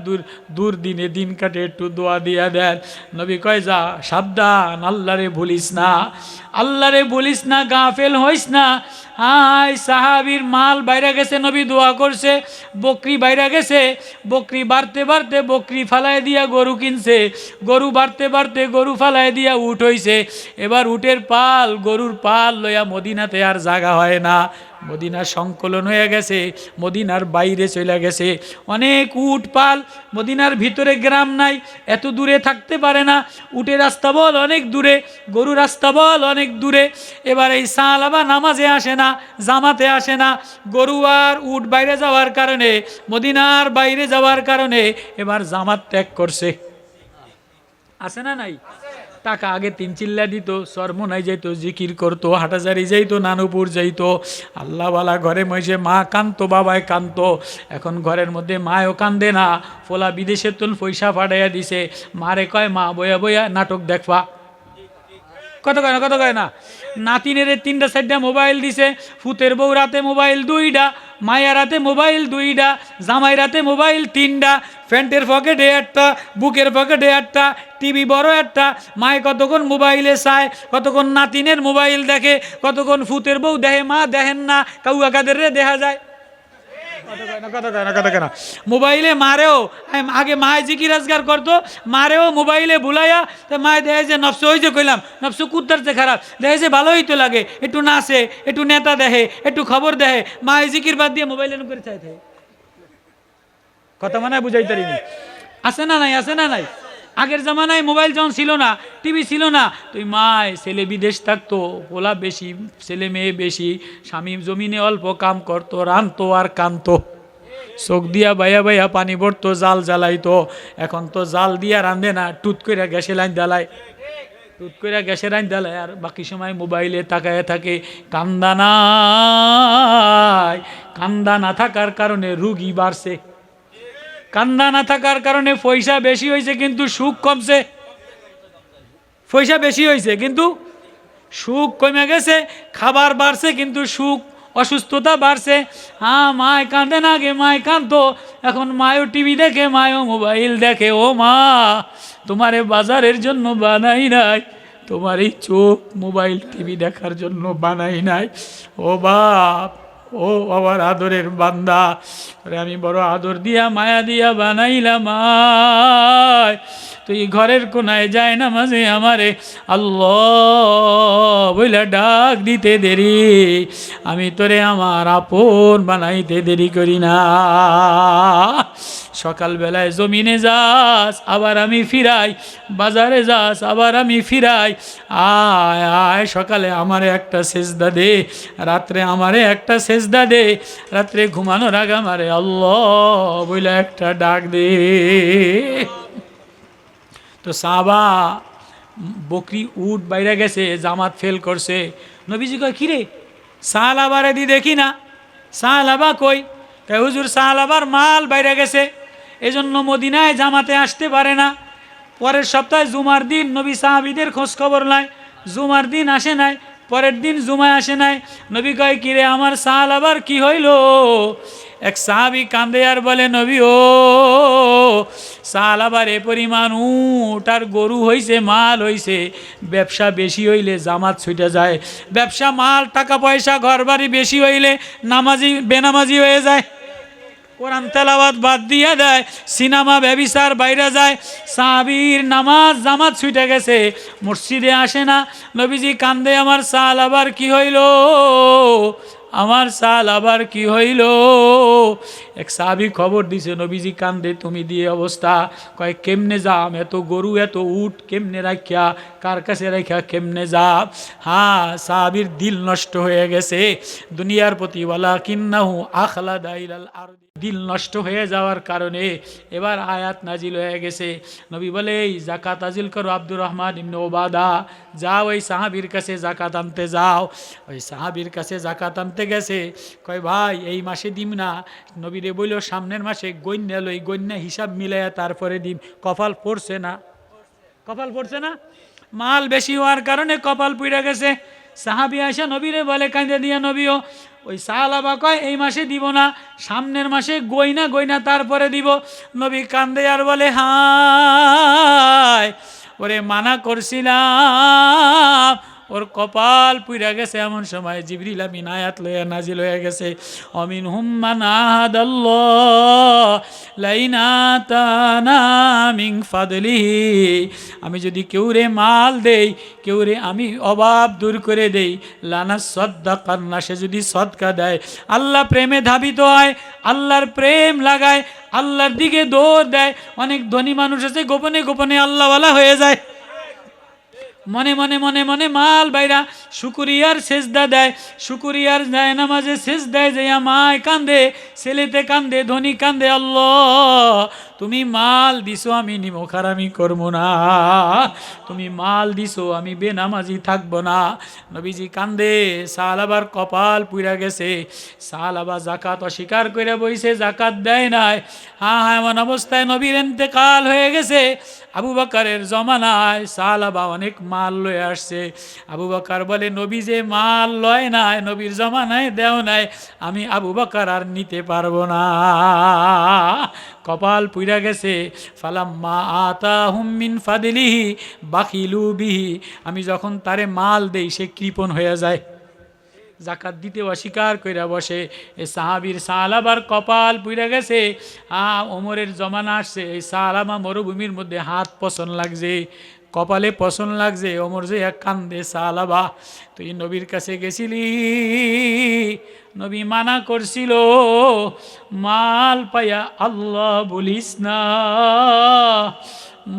দুর্দিনে দিন কাটে, একটু দোয়া দিয়া দেন। নবী কয় যা সাবধান, আল্লাহরে ভুলিস না, আল্লাহরে ভুলিস না, গাফেল হইস না। হাই সাহাবীর মাল বাইরে গেছে, নবী দোয়া করছে, বকরি বাইরে গেছে, বকরি বাড়তে বাড়তে বকরি ফালায় দিয়া গরু কিনছে, গরু বাড়তে বাড়তে গরু ফালায় দিয়া উট হইছে, এবার উটের পাল গরুর পাল লইয়া মদিনাতে আর জায়গা হয় না, মদিনা সংকলন হয়ে গেছে, মদিনার বাইরে চলে গেছে, অনেক উট পাল, মদিনার ভিতরে গ্রাম নাই, এত দূরে থাকতে পারে না, উটের রাস্তা বল অনেক দূরে, গরু রাস্তা বল অনেক দূরে। এবার এই সালাবা নামাজে আসে না, জামাতে আসে না, গরু আর উট বাইরে যাওয়ার কারণে, মদিনার বাইরে যাওয়ার কারণে এবার জামাত ত্যাগ করছে। আছে না নাই? টাকা আগে 3 চিল্লা দিত, সরমনাই যাইতো, জিকির করতো, হাটাজারি যাইতো, নানুপুর যাইতো, আল্লাহওয়ালা ঘরে মহিষে মা কানতো, বাবায় কানতো, এখন ঘরের মধ্যে মায়ও কান্দে না, ফোলা বিদেশের তুল পয়সা পাঠাইয়া দিছে, মারে কয় মা বয়া বয়া নাটক দেখবা, কত কয় না, কত কয় না। নাতিনের 3টা 4টা মোবাইল দিছে, ফুতের বউ রাতে মোবাইল 2টা, মায়ের রাতে মোবাইল 2টা, জামাই রাতে মোবাইল 3টা, প্যান্টের পকেটে একটা, বুকের পকেটে একটা, টিভি বড় একটা, মায়ে কতক্ষণ মোবাইলে চায়, কতক্ষণ নাতিনের মোবাইল দেখে, কতক্ষণ ফুতের বউ দেখে, মা দেখেন না, কাউয়া কাদের দেখা যায়। কথা কেন মোবাইলে মারেও আগে মায় জিকির আজগার করতো মারেও মোবাইলে ভুলাইয়া তো মায় দেখে যে নফস ওই যে কইলাম নফস কুত্তার যে খারাপ দেখে যে ভালোই তো লাগে একটু নাচে একটু নেতা দেখে একটু খবর দেখে মায় জিকির বাদ দিয়ে মোবাইলে করে চাই থাকে কথা মানে বুঝাই পারিনি আছে না নাই আছে না নাই আগের জামানায় মোবাইল যখন ছিল না টিভি ছিল না তুই মায় ছেলে বিদেশ থাকতো পোলা বেশি ছেলে মেয়ে বেশি স্বামী জমিনে অল্প কাম করতো রানতো আর কানতো চোখ দিয়া বাইয়া বাইয়া পানি ভরতো জাল জ্বালাইতো এখন তো জাল দিয়া রান্ধে না টুত করে গ্যাসে লাইন জ্বালায় টুত করে গ্যাসের লাইন জ্বালায় আর বাকি সময় মোবাইলে তাকায় থাকে কান্দা নাই কান্দা না থাকার কারণে রুগী বাড়ছে কান্দা না থাকার কারণে পয়সা বেশি হয়েছে কিন্তু সুখ কমছে পয়সা বেশি হয়েছে কিন্তু সুখ কমে গেছে খাবার বাড়ছে কিন্তু সুখ অসুস্থতা বাড়ছে হ্যাঁ মায় কাঁদে না আগে মায় কাঁদতো এখন মায়ও টিভি দেখে মায়ও মোবাইল দেখে ও মা তোমারে বাজারের জন্য বানাই নাই তোমার এই চোখ মোবাইল টিভি দেখার জন্য বানাই নাই ও বাপ ও আমার আদরের বান্দা আমি বড় আদর দিয়া মায়া দিয়া বানাইলাম তুই ঘরের কোনায় যায় না মাঝে আমারে আল্লাহ বইলা ডাক দিতে দেরি আমি তোরে আমার আপন বানাইতে দেরি করি না সকালবেলায় জমিনে যাস আবার আমি ফিরাই বাজারে যাস আবার আমি ফিরাই আয় আয় সকালে আমারে একটা সেজদা দে রাত্রে আমারে একটা সেজদা দে রাত্রে ঘুমানোর আগে আমারে আল্লাহ বইলা একটা ডাক দে তো সাহাবা বকরি উট বাইরে গেছে জামাত ফেল করছে নবীজি কয় কিরে সাহালাবারে দি দেখি না সাহালাবা কই হুজুর সাহালাবার মাল বাইরে গেছে এজন্য মদিনায় জামাতে আসতে পারে না পরের সপ্তাহে জুমার দিন নবী সাহাবীদের খোঁজ খবর নাই জুমার দিন আসে নাই পরের দিন জুমায় আসে নাই নবী কয় কিরে আমার সাহালাবার কি হইল এক সাহাবী কান্দে আর বলে নবী ও সাহালাবার এ পরিমাণ উট আর গরু হইছে মাল হইছে ব্যবসা বেশি হইলে জামাত ছুটে যায় ব্যবসা মাল টাকা পয়সা ঘর বাড়ি বেশি হইলে নামাজি বেনামাজি হয়ে যায় কোরআন তেলাওয়াত বাদ দিয়ে দেয় সিনেমা ব্যভিচার বাইরে যায় সাহাবীর নামাজ জামাত ছুটে গেছে মসজিদে আসে না নবীজি কান্দে আমার সাহালাবার কি হইল আমার সাহালাবার কি হইল এক সাহাবী খবর দিছে নবীজি কান্দে তুমি দিয়ে অবস্থা কয় কেমনে যাম এত গরু এত উট কেমনে রাখিয়া কার কাছে রাখিয়া কেমনে যাম হ্যাঁ সাহাবীর দিল নষ্ট হয়ে গেছে দুনিয়ার প্রতি ওয়ালা কিন্নাহু আখলাদা ইলাল আরদি দিল নষ্ট হয়ে যাওয়ার কারণে এবার আয়াত নাজিল হয়ে গেছে নবী বলে এই জাকাত নাজিল করো আব্দুর রহমান ইবনে ওবাদা যাও ওই সাহাবীর কাছে জাকাত আনতে যাও ওই সাহাবীর কাছে জাকাত আনতে গেছে কয় ভাই এই মাসে দিম না নবীরে বলল সামনের মাসে গণ্যা লই গণ্যা হিসাব মিলাইয়া তারপরে দিম কপাল পড়ছে না কপাল পড়ছে না মাল বেশি হওয়ার কারণে কপাল পুড়ে গেছে সাহাবী আয়েশা নবীরে বলে কাঁদে দিয়া নবীও ওই সাহালাবা কয় এই মাসে দিব না সামনের মাসে গয়না তারপরে দিব নবী কান্দে আর বলে হায় ওরে মানা করছিলাম ওর কপাল পুইরা গেছে এমন সময় জিবরিল আমিন আয়াত লইয়া নাজিল হয়ে গেছে অমিন হুম্মান আহাদাল্লাহ লাইনাতানা মিন ফাদলিহি আমি যদি কেউরে মাল দেই কেউরে আমি অভাব দূর করে দেই লানা সাদদাকান্না সে যদি সদকা দেয় আল্লাহ প্রেমে ধাবিত হয় আল্লাহর প্রেম লাগায় আল্লাহর দিকে দৌড় দেয় অনেক ধনী মানুষ আছে গোপনে গোপনে আল্লাহওয়ালা হয়ে যায় মনে মনে মনে মনে মাল বাইরা শুকরিয়ার সেজদা দেয় শুকরিয়ার যায় নামাজে সেজদায় যাইয়া মায় কান্দে ছেলেতে কান্দে ধনী কান্দে আল্লাহ তুমি মাল দিছো আমি নিমখারামি করবো না তুমি মাল দিছো আমি বেনামাজি থাকবো না নবীজি কান্দে সাহালাবার কপাল পুইরা গেছে সাহালাবা জাকাত অস্বীকার করে বইছে জাকাত দেয় নাই হ্যাঁ এমন অবস্থায় নবীর ইন্তেকাল হয়ে গেছে আবু বকরের জমানায় সাহালাবা অনেক মাল লয়ে আসছে আবু বকর বলে নবী যে মাল লয় নাই নবীর জমানায় দেও নাই আমি আবু বকর আর নিতে পারবো না কপাল পুইরা গেছে ফালাম্মা আতাহুম মিন ফাদলিহি বাখিলু বিহি আমি যখন তারে মাল দেই সে কৃপণ হয়ে যায় জাকাত দিতে অস্বীকার কইরা বসে। এই সাহাবীর সালাবার কপাল পুইরা গেছে। ওমরের জমানা আসছে, এই সালামা মরুভূমির মধ্যে হাত পছন লাগছে, কপালে পছন লাগছে। ওমর যে এক কান্দে, সালাবা তুই নবীর কাছে গেছিলি, নবী মানা করছিল মাল পায়া আল্লাহ বলিস না,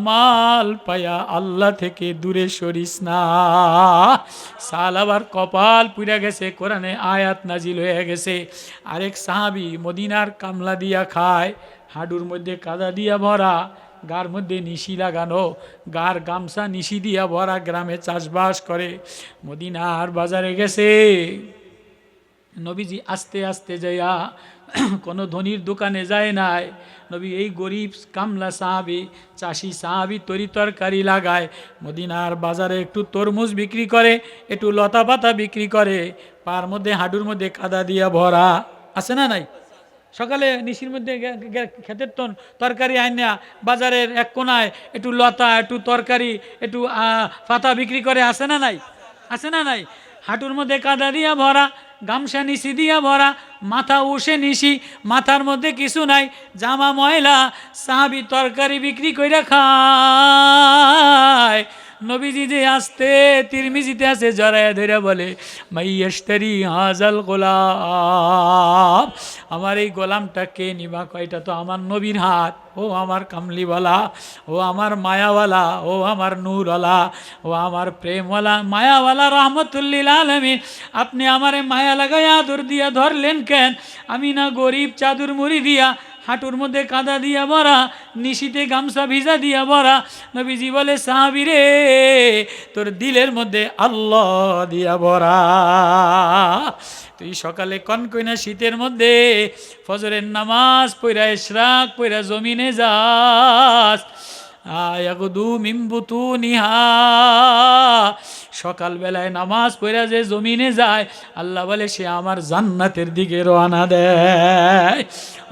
মাল পায়া আল্লাহ থেকে দূরে সরিস না। সালাবার কপাল পুড়ে গেছে, কোরআনে আয়াত নাজিল হয়ে গেছে। আরেক সাহাবী মদিনার কামলা দিয়া খায়, হাডুর মধ্যে কাদা দিয়া ভরা, গার মধ্যে নিশি লাগানো, গার গামছা নিশি দিয়া ভরা, গ্রামে চাষবাস করে, মদিনার বাজারে গেছে। নবীজি আস্তে আস্তে যাইয়া কোনো ধনির দোকানে যায় নাই। নবী এই গরিব কামলা সাহাবি, চাষি সাহাবি তরি তরকারি লাগায়, মদিনার বাজারে একটু তরমুজ বিক্রি করে, একটু লতা পাতা বিক্রি করে, পার মধ্যে হাডুর মধ্যে কাদা দিয়া ভরা, আছে না নাই? সকালে নিশির মধ্যে খেতের তরকারি আইনা বাজারের এক কোনায় একটু লতা, একটু তরকারি, একটু পাতা বিক্রি করে, আছে না নাই? আছে না নাই? হাঁটুর মধ্যে কাদা দিয়া ভরা, গামছা নিশি দিয়া ভরা, মাথা উষে নিশি, মাথার মধ্যে কিছু নাই, জামা ময়লা, সাহাবি তরকারি বিক্রি কইরা খায়। নবীজি যে আসতে তিরমিজিতে আছে, জড়ায় ধরে বলে মাইয়াশতারি হাজাল গোলাম, আমার এই গোলামটা কে নিবা? কয়টা তো আমার নবীর হাত। ও আমার কামলিওয়ালা, ও আমার মায়াওয়ালা, ও আমার নূরওয়ালা, ও আমার প্রেমওয়ালা, মায়াওয়ালা রহমতুল্লিল আলামিন, আপনি আমারে মায়া লাগাই আদর দিয়া ধরলেন কেন? আমি না গরিব, চাদর মুড়ি দিয়া, হাঁটুর মধ্যে কাদা দিয়া ভরা, নিশিতে গামছা ভিজা দিয়া ভরা। নবীজি বলে সাহাবী রে, তোর দিলের মধ্যে আল্লাহ দিয়া ভরা। তুই সকালে কনকইনা শীতের মধ্যে ফজরের নামাজ পইরা, ইশরাক পইরা জমিনে যাস, আয়াগুদু মিম্বুতু নিহা, সকালবেলায় নামাজ পড়া যে জমিনে যায়, আল্লাহ বলে সে আমার জান্নাতের দিকে রওনা দেয়।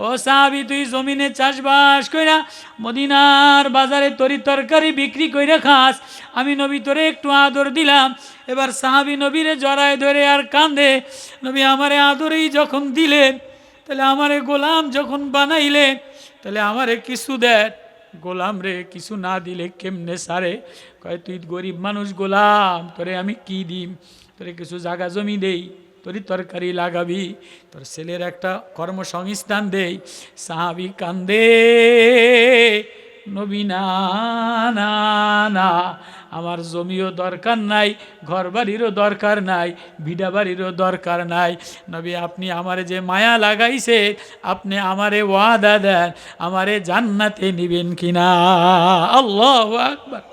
ও সাহাবী, তুই জমিনে চাষবাস কইরা মদিনার বাজারে তরি তরকারি বিক্রি কইরা খাস, আমি নবী তোরে একটু আদর দিলাম। এবার সাহাবী নবীরে জড়ায় ধরে আর কান্দে, নবী আমারে আদরেই যখন দিলেন, তাহলে আমারে গোলাম যখন বানাইলেন, তাহলে আমারে কিছু দেন। গোলাম রে কিছু না দিলে কেমনে সারে? কয় তুই গরিব মানুষ গোলাম, তোরে আমি কি দিম? তোরে কিছু জায়গা জমি দেই, তোরই তরকারি লাগাবি, তোর ছেলের একটা কর্মসংস্থান দেই। সাহাবী কান্দে, নবী না না না, আমার জমিও দরকার নাই, ঘর বাড়িরও দরকার নাই, ভিডা বাড়িরও দরকার নাই। নবী আপনি আমারে যে মায়া লাগাইছে, আপনি আমারে ওয়াদা দেন, আমারে জান্নাতে নিবেন কিনা? আল্লাহু আকবার।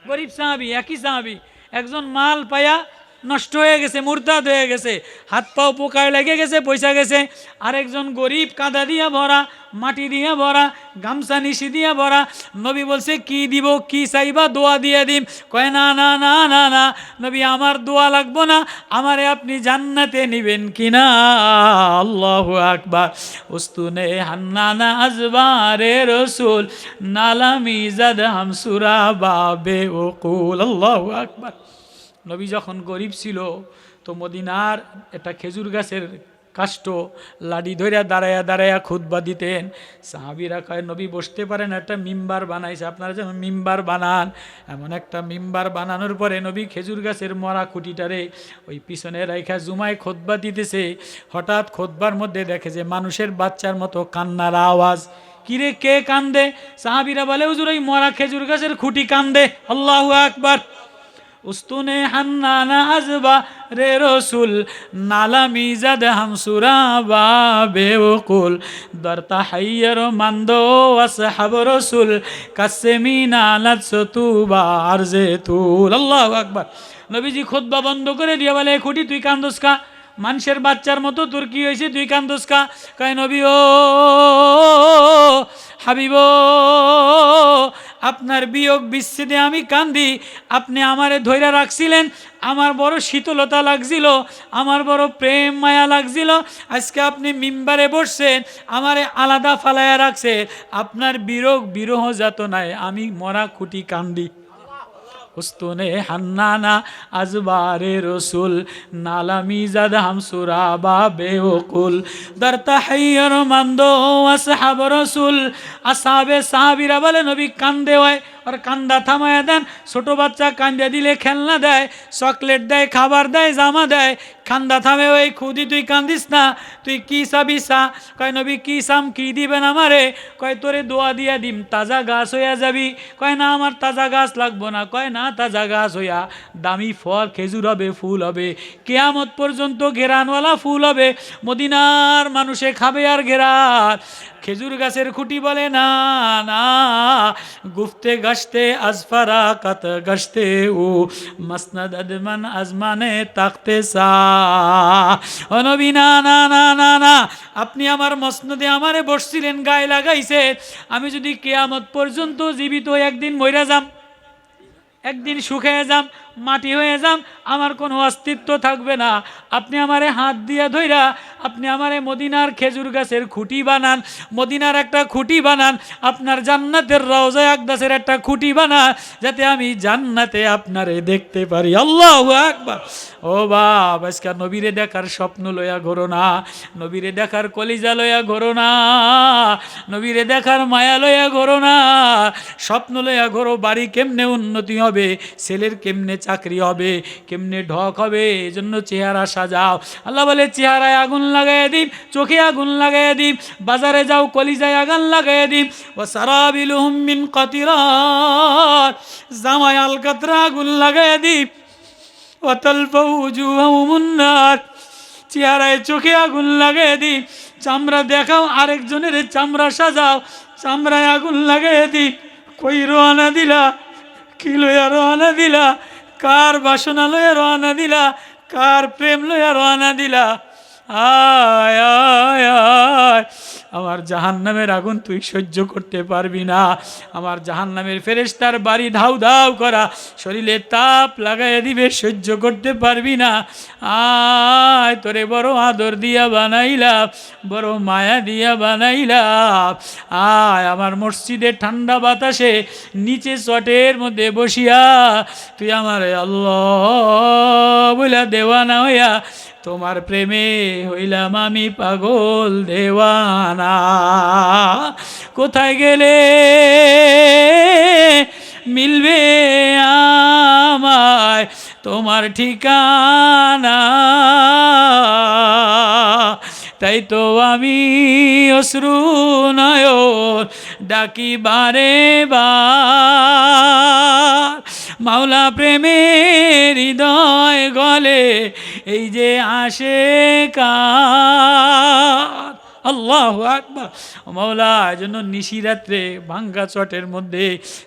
গরিব সাহাবী, একই সাহাবী, একজন মাল পায়া নষ্ট হয়ে গেছে, মুরতাদ হয়ে গেছে, হাত পাও পোকায় লেগে গেছে, পয়সা গেছে। আরেকজন গরিব, কাদা দিয়া ভরা, মাটি দিয়া ভরা, গামছা নিশি দিয়া ভরা। নবী বলছে কি দিব, কি চাইবা? দোয়া দিয়ে দিম। কয় না না না না না, নবী আমার দোয়া লাগবো না, আমারে আপনি জান্নাতে নিবেন কিনা? আল্লাহু আকবার। উস্তুনে হান্নানা আজবারে রসুল, নালামি জাদ হামসুরা বাবে ওকুল। আল্লাহু আকবার। নবী যখন গরিব ছিল, তো মদিনার একটা খেজুর গাছের কাষ্ট লাডি ধইরা দাঁড়ায়া দাঁড়ায়া খুতবা দিতেন। সাহাবীরা কয় নবী বসতে পারেন, একটা মিম্বার বানাইছে, আপনারা যেমন মিম্বার বানান, এমন একটা মিম্বার বানানোর পরে নবী খেজুর গাছের মরা খুঁটিটারে ওই পিছনে রাইখা জুমায় খুতবা দিতেছে। হঠাৎ খুতবার মধ্যে দেখে যে মানুষের বাচ্চার মতো কান্নার আওয়াজ। কিরে কে কান্দে? সাহাবীরা বলে হুজুর ওই মরা খেজুর গাছের খুঁটি কান্দে। আল্লাহু আকবার। উস্তুনে হান্নানা আজবা রে রসুল, নালামি জাদ হামসুরা বাবে ওকুল, দরতা হাইয়ার মান্দো আসহাব রসুল, কাসেমি নালাত সতুবা আরজে তুল। আল্লাহু আকবার। নবীজি খুতবা বন্ধ করে দিয়ে বলে খুঁটি তুই কান্দোস কা? মানুষের বাচ্চার মতো তোর কি হয়েছে, তুই কান্দোস কা? কয় নবী ও হাবিব, আপনার বিয়োগ বিচ্ছেদে আমি কান্দি, আপনি আমারে ধৈর্য রাখছিলেন, আমার বড় শীতলতা লাগছিল, আমার বড় প্রেম মায়া লাগছিল। আজকে আপনি মিম্বারে বসছেন, আমারে আলাদা ফালায়া রাখছে, আপনার বিরহ যাত নাই, আমি মরা খুঁটি কান্দি। উস্তুনে হান্নানা আজবারে রসুল নালামি জাদ হামসুরা বা বেওকুল দারতা হাইয়ার মান্দো আসহাব রসুল আসহাবে সাহাবীরা বলে নবী কান্দে হয় আর কান্দা থামায় দেন। ছোট বাচ্চা কান্দা দিলে খেলনা দেয়, চকলেট দেয়, খাবার দেয়, জামা দেয়, কান্দা থামে। ওই খুদি তুই কান্দিস না, তুই কি চাবি চা। কয় নবী কি চাম, কি দিবেন আমারে? কয় তোরে দোয়া দিয়া দিম, তাজা গাছ হইয়া যাবি। কয় না আমার তাজা গাছ লাগবো না। কয় না তাজা গাছ হইয়া দামি ফল খেজুর হবে, ফুল হবে, কিয়ামত পর্যন্ত ঘেরানওয়ালা ফুল হবে, মদিনার মানুষে খাবে আর ঘেরান। খেজুর গাছের খুঁটি বলে না না, গুফতে গশতে আজফারা কত গশতে ও মসনদ আদমান আজমানে তাকতে সা। ও নবী না না না না না, আপনি আমার মসনদে আমারে বসছিলেন, গায়ে লাগাইছে। আমি যদি কিয়ামত পর্যন্ত জীবিত একদিন মইরা যাম, একদিন শুকিয়ে যাম, মাটি হয়ে যাম, আমার কোনো অস্তিত্ব থাকবে না। আপনি আমারে হাত দিয়া ধইরা আপনি আমারে মদিনার খেজুর গাছের খুঁটি বানান, মদিনার একটা খুঁটি বানান, আপনার জান্নাতের রওজায়ে আকদাসের একটা খুঁটি বানান, যাতে আমি জান্নাতে আপনারে দেখতে পারি। আল্লাহু আকবার। ও বাপ, আজকে নবীরে দেখার স্বপ্ন লইয়া ঘোরো না, নবীরে দেখার কলিজা লইয়া ঘোরো না, নবীরে দেখার মায়া লইয়া ঘোরো না, স্বপ্ন লইয়া ঘোরো। বাড়ি কেমনে উন্নতি হবে, ছেলের কেমনে চাকরি হবে, কেমনে ঢক হবে, এজন্য চেহারা সাজাও। আল্লাহ বলে চেহারায় আগুন লাগাই দিন, চোখে আগুন লাগাই দিন, বাজারে যাও কলিজায় আগুন লাগাই দিন। ও সারাবিলুহুম মিন কাতিরাত, জামায় আলকাতরা আগুন লাগাই দিন। ও তালফাউ উজুহাহুমুন নার, চেহারায় চোখে আগুন লাগাই দিন। চামড়া দেখাও, আরেকজনের চামড়া সাজাও, চামড়ায় আগুন লাগাই দিন। কই রওনা দিলা, কি লইয়া রওনা দিলা, কার বাসনা লইয়া রওনা দিলা, কার প্রেম লইয়া রওনা দিলা? আয় আয় আয়, আমার জাহান্নামের আগুন তুই সহ্য করতে পারবি না। আমার জাহান্নামের ফেরেশতার বাড়ি ধাউ ধাউ করা, শরীরে তাপ লাগাইয়া দিবে, সহ্য করতে পারবি না। আয়, তোরে বড় আদর দিয়া বানাইলাম, বড় মায়া দিয়া বানাইলাম। আয়, আমার মসজিদে ঠান্ডা বাতাসে নিচে চটের মধ্যে বসিয়া তুই আমারে আল্লাহ বইলা দেওয়ানা হইয়া তোমার প্রেমে হইলাম আমি পাগল দেওয়ানা। কোথায় গেলে মিলবে আমায় তোমার ঠিকানা? তাই তো আমি অশ্রু নয়ন ডাকি বারে বার, মাওলা প্রেমের হৃদয় গলে এই যে আশেকার। আল্লাহু আকবার। মাওলা, এজন্য নিশি রাত্রে ভাঙ্গা চটের মধ্যে,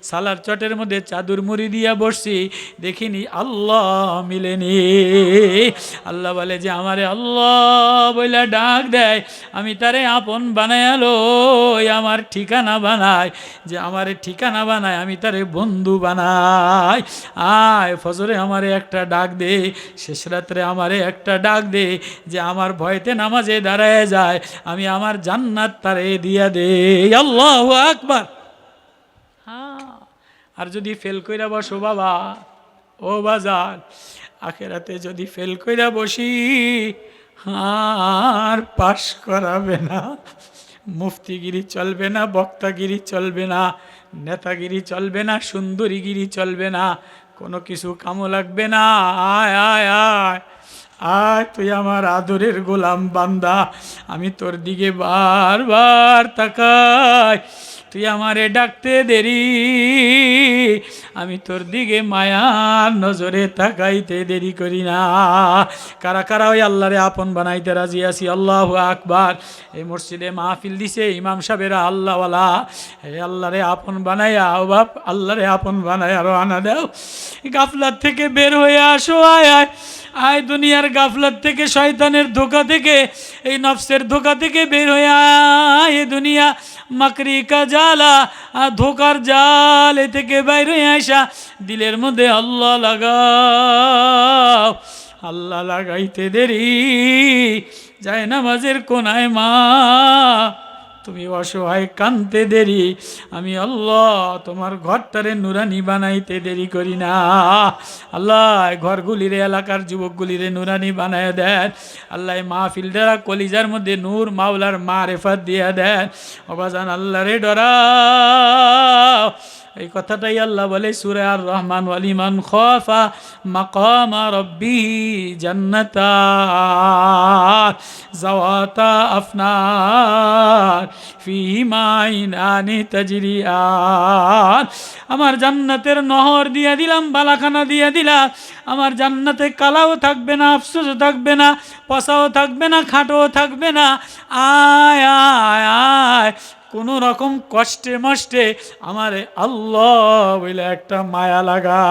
সালার চটের মধ্যে চাদর মুড়ি দিয়া বসছি, দেখিনি আল্লাহ মিলেনি। আল্লাহ বলে যে আমারে আল্লাহ বইলা ডাক দেয়, আমি তারে আপন বানায়ালো, আমার ঠিকানা বানায়, যে আমারে ঠিকানা বানায়, আমি তারে বন্ধু বানাই। আয় ফজরে আমারে একটা ডাক দে, শেষ রাত্রে আমারে একটা ডাক দে, যে আমার ভয়তে নামাজে দাঁড়ায় যায়, আমি আমার জান্নাত তারে দিয়া দে। আল্লাহু আকবার। হ্যাঁ, আর যদি ফেল কইরা বসো বাবা, ও বাজার, আখেরাতে যদি ফেল কইরা বসি, আর পাশ করাবে না। মুফতিগিরি চলবে না, বক্তাগিরি চলবে না, নেতাগিরি চলবে না, সুন্দরীগিরি চলবে না, কোনো কিছু কামো লাগবে না। আয় আয় আয় আয়, তুই আমার আদরের গোলাম বান্দা, আমি তোর দিকে বারবার তাকাই, তুই আমারে ডাকতে দেরি, আমি তোর দিকে মায়ার নজরে তাকাইতে দেরি করি না। কারা কারা ওই আল্লাহরে আপন বানাইতে রাজি আছি? আল্লাহু আকবার। এই মসজিদে মাহফিল দিছে ইমাম সাহেবেরা আল্লাহওয়ালা, হে আল্লাহরে আপন বানাইয়া, ও বাপ আল্লাহরে আপন বানাইয়া রওনা দাও। গাফলাত থেকে বের হয়ে আসো, আয় আয় আয়, দুনিয়ার গাফলাত থেকে, শয়তানের ধোঁকা থেকে, এই নফসের ধোঁকা থেকে বের হয়ে আয়। এ দুনিয়া মাকরি কা জালা, ধোকার জাল, এ থেকে বাইরে আসা, দিলের মধ্যে আল্লাহ লাগাও। আল্লাহ লাগাইতে দেরি, যায় নামাজের কোনায় মা তুমি অসহায় কানতে দেরি, আমি আল্লাহ তোমার ঘরটারে নুরানি বানাইতে দেরি করি না। আল্লাহ ঘরগুলিরে, এলাকার যুবকগুলিরে নুরানি বানায় দেন। আল্লাহ মাহফিল দ্বারা কলিজার মধ্যে নূর মাওলার মারেফাত দিয়া দেন। অবাজান আল্লাহ রে ডরাও। এই কথাটাই আল্লাহ বলে সূরা আর রহমান, ওয়ালিমান খাফা মাকামা রাব্বিহি জান্নাতান যাওয়াতা আফনার ফিহিমা আইনানি তাজরিয়ান। আমার জান্নাতের নহর দিয়ে দিলাম, বালাখানা দিয়ে দিলাম। আমার জান্নাতে কালাও থাকবে না, আফসোসও থাকবে না, পচাও থাকবে না, খাটোও থাকবে না। আয় আয় আয়, কোনো রকম কষ্টে মষ্টে আমারে আল্লাহ বলে একটা মায়া লাগা।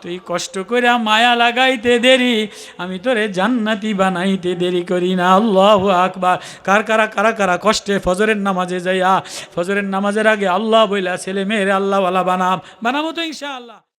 তুই কষ্ট করে মায়া লাগাইতে দেরি, আমি তোরে জান্নাতি বানাইতে দেরি করি না। আল্লাহু আকবার। কারা কারা কষ্টে ফজরের নামাজে যাইয়া, ফজরের নামাজের আগে আল্লাহ বইলা ছেলে মেয়েরে আল্লাহওয়ালা বানাবো তো ইনশাআল্লাহ।